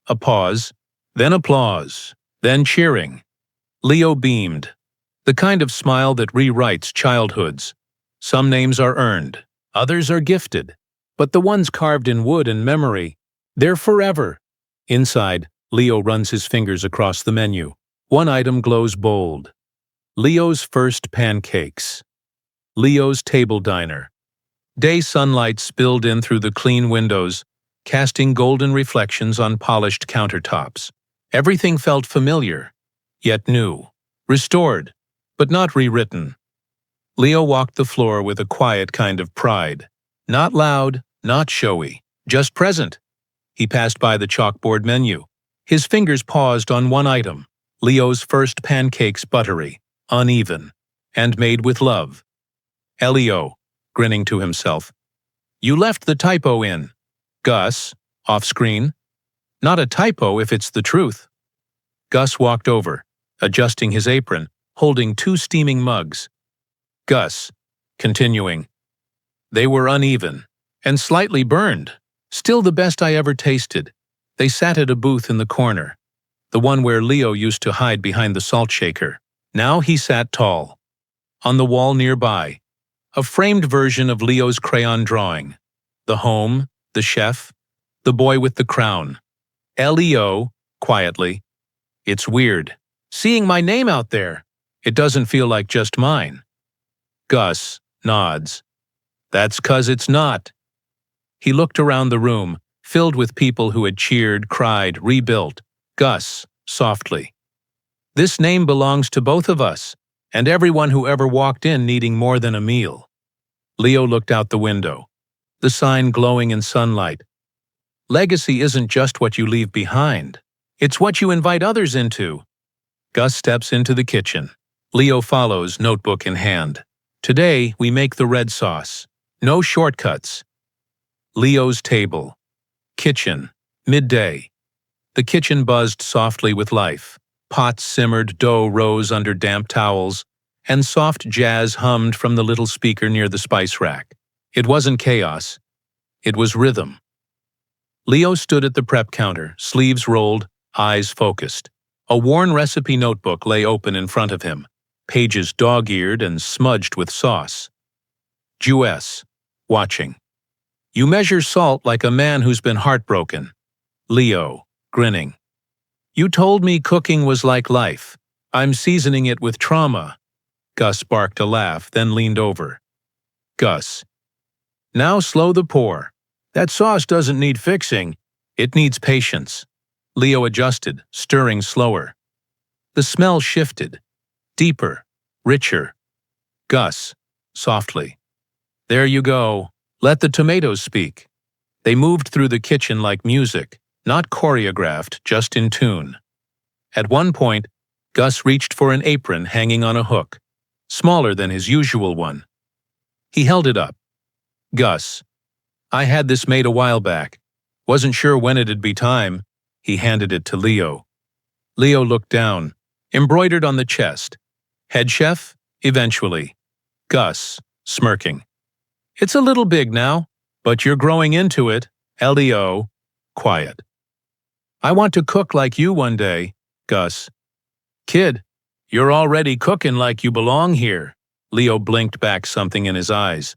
A pause, then applause, then cheering. Leo beamed. The kind of smile that rewrites childhoods. Some names are earned, others are gifted, but the ones carved in wood and memory, they're forever. Inside, Leo runs his fingers across the menu. One item glows bold. Leo's first pancakes. Leo's table diner. Day sunlight spilled in through the clean windows, casting golden reflections on polished countertops. Everything felt familiar, yet new. Restored, but not rewritten. Leo walked the floor with a quiet kind of pride. Not loud, not showy, just present. He passed by the chalkboard menu. His fingers paused on one item, Leo's first pancakes, buttery, uneven, and made with love. Leo, grinning to himself. You left the typo in. Gus, off-screen. Not a typo if it's the truth. Gus walked over, adjusting his apron, holding 2 steaming mugs. Gus, continuing. They were uneven, and slightly burned. Still the best I ever tasted. They sat at a booth in the corner, the one where Leo used to hide behind the salt shaker. Now he sat tall. On the wall nearby, a framed version of Leo's crayon drawing. The home, the chef, the boy with the crown. Leo, quietly. It's weird. Seeing my name out there. It doesn't feel like just mine. Gus nods. That's 'cause it's not. He looked around the room, filled with people who had cheered, cried, rebuilt. Gus, softly. This name belongs to both of us, and everyone who ever walked in needing more than a meal. Leo looked out the window, the sign glowing in sunlight. Legacy isn't just what you leave behind. It's what you invite others into. Gus steps into the kitchen. Leo follows, notebook in hand. Today, we make the red sauce. No shortcuts. Leo's table. Kitchen. Midday. The kitchen buzzed softly with life. Pots simmered, dough rose under damp towels, and soft jazz hummed from the little speaker near the spice rack. It wasn't chaos. It was rhythm. Leo stood at the prep counter, sleeves rolled, eyes focused. A worn recipe notebook lay open in front of him, pages dog-eared and smudged with sauce. Jewess, watching. You measure salt like a man who's been heartbroken. Leo, grinning. You told me cooking was like life. I'm seasoning it with trauma. Gus barked a laugh, then leaned over. Gus. Now slow the pour. That sauce doesn't need fixing. It needs patience. Leo adjusted, stirring slower. The smell shifted. Deeper, richer. Gus, softly. There you go. Let the tomatoes speak. They moved through the kitchen like music, not choreographed, just in tune. At one point, Gus reached for an apron hanging on a hook, smaller than his usual one. He held it up. Gus, I had this made a while back. Wasn't sure when it'd be time. He handed it to Leo. Leo looked down, embroidered on the chest. Head chef? Eventually. Gus, smirking. It's a little big now, but you're growing into it. Leo, quiet. I want to cook like you one day, Gus. Kid, you're already cooking like you belong here. Leo blinked back something in his eyes.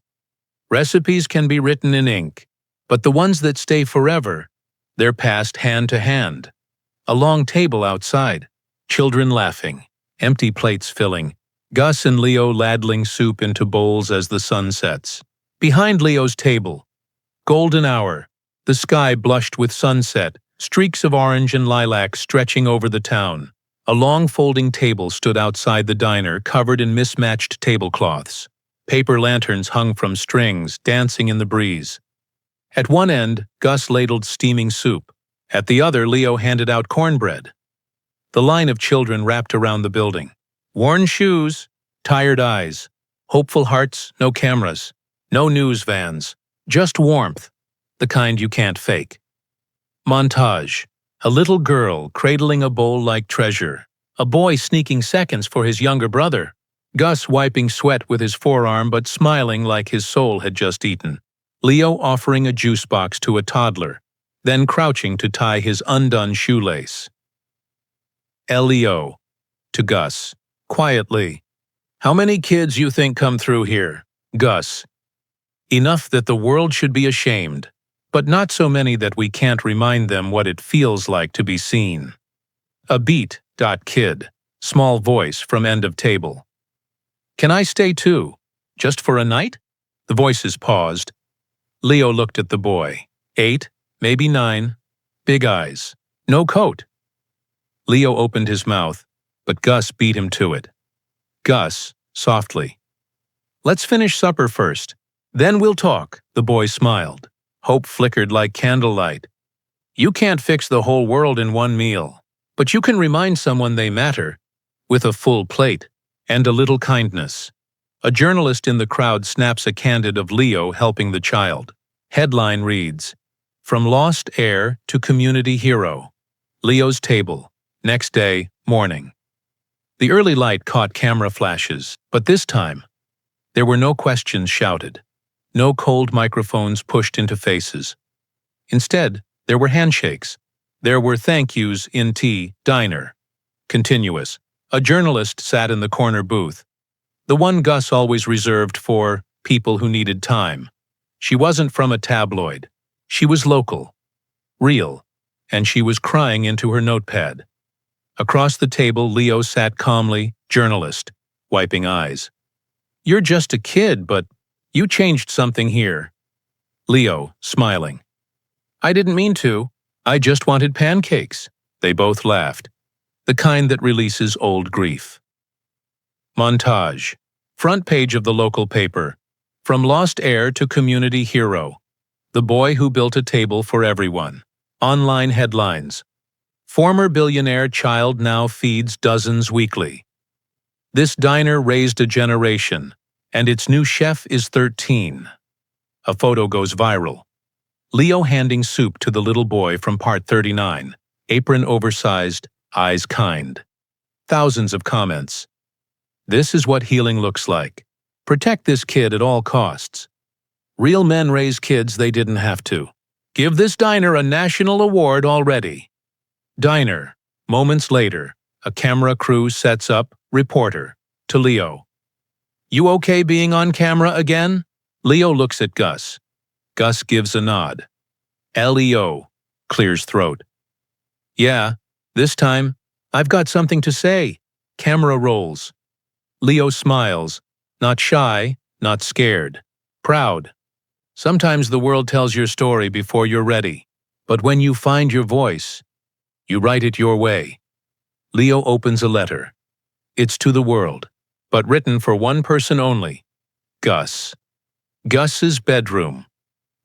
Recipes can be written in ink, but the ones that stay forever, they're passed hand to hand. A long table outside, children laughing, empty plates filling, Gus and Leo ladling soup into bowls as the sun sets. Behind Leo's table, golden hour, the sky blushed with sunset, streaks of orange and lilac stretching over the town. A long folding table stood outside the diner, covered in mismatched tablecloths. Paper lanterns hung from strings, dancing in the breeze. At one end, Gus ladled steaming soup. At the other, Leo handed out cornbread. The line of children wrapped around the building. Worn shoes, tired eyes, hopeful hearts, no cameras, no news vans, just warmth, the kind you can't fake. Montage. A little girl cradling a bowl like treasure. A boy sneaking seconds for his younger brother. Gus wiping sweat with his forearm but smiling like his soul had just eaten. Leo offering a juice box to a toddler, then crouching to tie his undone shoelace. Leo, to Gus, quietly. How many kids you think come through here? Gus. Enough that the world should be ashamed, but not so many that we can't remind them what it feels like to be seen. A beat, kid, small voice from end of table. Can I stay too? Just for a night? The voices paused. Leo looked at the boy. 8, maybe 9. Big eyes. No coat. Leo opened his mouth, but Gus beat him to it. Gus, softly. Let's finish supper first. Then we'll talk, the boy smiled. Hope flickered like candlelight. You can't fix the whole world in one meal, but you can remind someone they matter with a full plate and a little kindness. A journalist in the crowd snaps a candid of Leo helping the child. Headline reads, "From lost heir to community hero. Leo's table. Next day, morning." The early light caught camera flashes, but this time, there were no questions shouted, no cold microphones pushed into faces. Instead, there were handshakes. There were thank yous in diner. Continuous. A journalist sat in the corner booth, the one Gus always reserved for people who needed time. She wasn't from a tabloid. She was local, real, and she was crying into her notepad. Across the table, Leo sat calmly, journalist, wiping eyes. "You're just a kid, but you changed something here." Leo, smiling. "I didn't mean to. I just wanted pancakes." They both laughed. The kind that releases old grief. Montage. Front page of the local paper. From lost heir to community hero. The boy who built a table for everyone. Online headlines. Former billionaire child now feeds dozens weekly. This diner raised a generation, and its new chef is 13. A photo goes viral. Leo handing soup to the little boy from part 39. Apron oversized, eyes kind. Thousands of comments. This is what healing looks like. Protect this kid at all costs. Real men raise kids they didn't have to. Give this diner a national award already. Diner. Moments later, a camera crew sets up, reporter, to Leo. "You okay being on camera again?" Leo looks at Gus. Gus gives a nod. Leo clears throat. "Yeah, this time, I've got something to say." Camera rolls. Leo smiles, not shy, not scared, proud. Sometimes the world tells your story before you're ready, but when you find your voice, you write it your way. Leo opens a letter. It's to the world, but written for one person only, Gus. Gus's bedroom.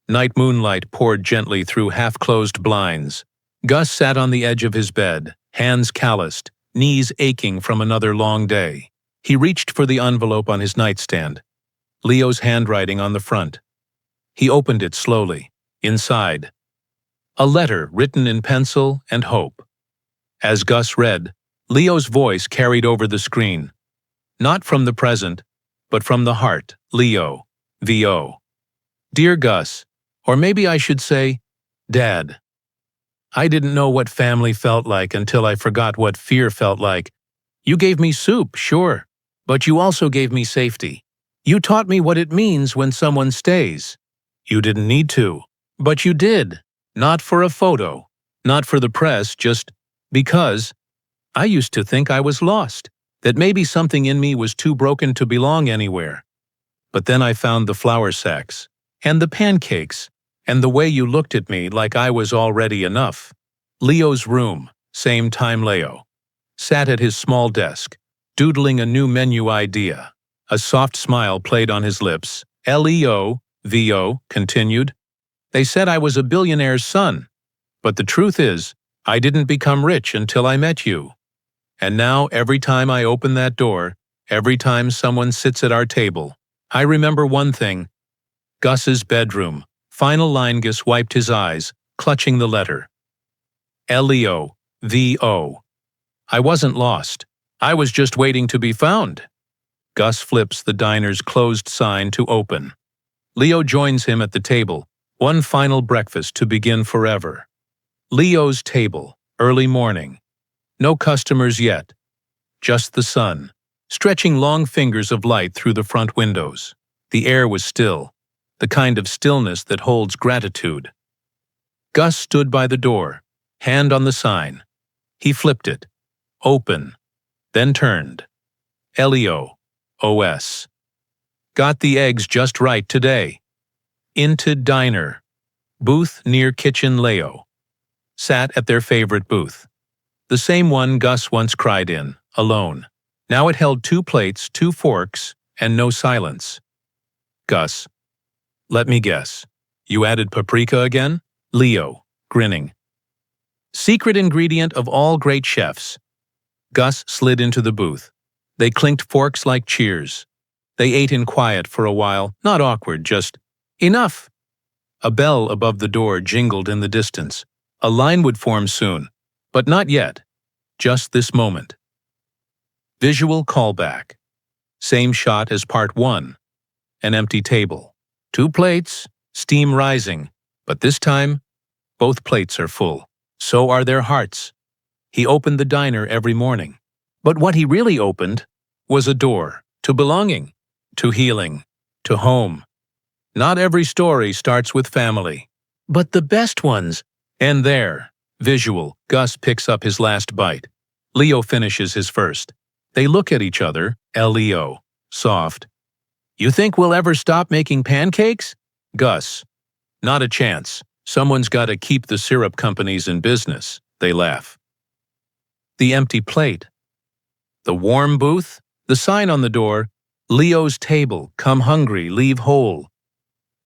Night moonlight poured gently through half-closed blinds. Gus sat on the edge of his bed, hands calloused, knees aching from another long day. He reached for the envelope on his nightstand. Leo's handwriting on the front. He opened it slowly. Inside, a letter written in pencil and hope. As Gus read, Leo's voice carried over the screen. Not from the present, but from the heart. Leo, V.O. Dear Gus, or maybe I should say, Dad. I didn't know what family felt like until I forgot what fear felt like. You gave me soup, sure, but you also gave me safety. You taught me what it means when someone stays. You didn't need to, but you did. Not for a photo, not for the press, just because I used to think I was lost, that maybe something in me was too broken to belong anywhere. But then I found the flour sacks, and the pancakes, and the way you looked at me like I was already enough. Leo's room, same time Leo. Sat at his small desk, doodling a new menu idea. A soft smile played on his lips. Leo, V.O., continued. They said I was a billionaire's son, but the truth is, I didn't become rich until I met you. And now every time I open that door, every time someone sits at our table, I remember one thing. Gus's bedroom. Final line. Gus wiped his eyes, clutching the letter. Leo, V.O. I wasn't lost. I was just waiting to be found. Gus flips the diner's closed sign to open. Leo joins him at the table. One final breakfast to begin forever. Leo's table, early morning. No customers yet. Just the sun, stretching long fingers of light through the front windows. The air was still, the kind of stillness that holds gratitude. Gus stood by the door, hand on the sign. He flipped it. Open. Then turned. Leo, O.S. Got the eggs just right today. Into diner. Booth near kitchen. Leo. Sat at their favorite booth. The same one Gus once cried in, alone. Now it held 2 plates, 2 forks, and no silence. Gus. Let me guess. You added paprika again? Leo, grinning. Secret ingredient of all great chefs. Gus slid into the booth. They clinked forks like cheers. They ate in quiet for a while, not awkward, just, enough. A bell above the door jingled in the distance. A line would form soon, but not yet. Just this moment. Visual callback. Same shot as part 1. An empty table. 2 plates, steam rising, but this time, both plates are full. So are their hearts. He opened the diner every morning. But what he really opened was a door to belonging, to healing, to home. Not every story starts with family, but the best ones. And there, visual, Gus picks up his last bite. Leo finishes his first. They look at each other, Leo, soft. You think we'll ever stop making pancakes? Gus. Not a chance. Someone's got to keep the syrup companies in business. They laugh. The empty plate. The warm booth. The sign on the door. Leo's table. Come hungry, leave whole.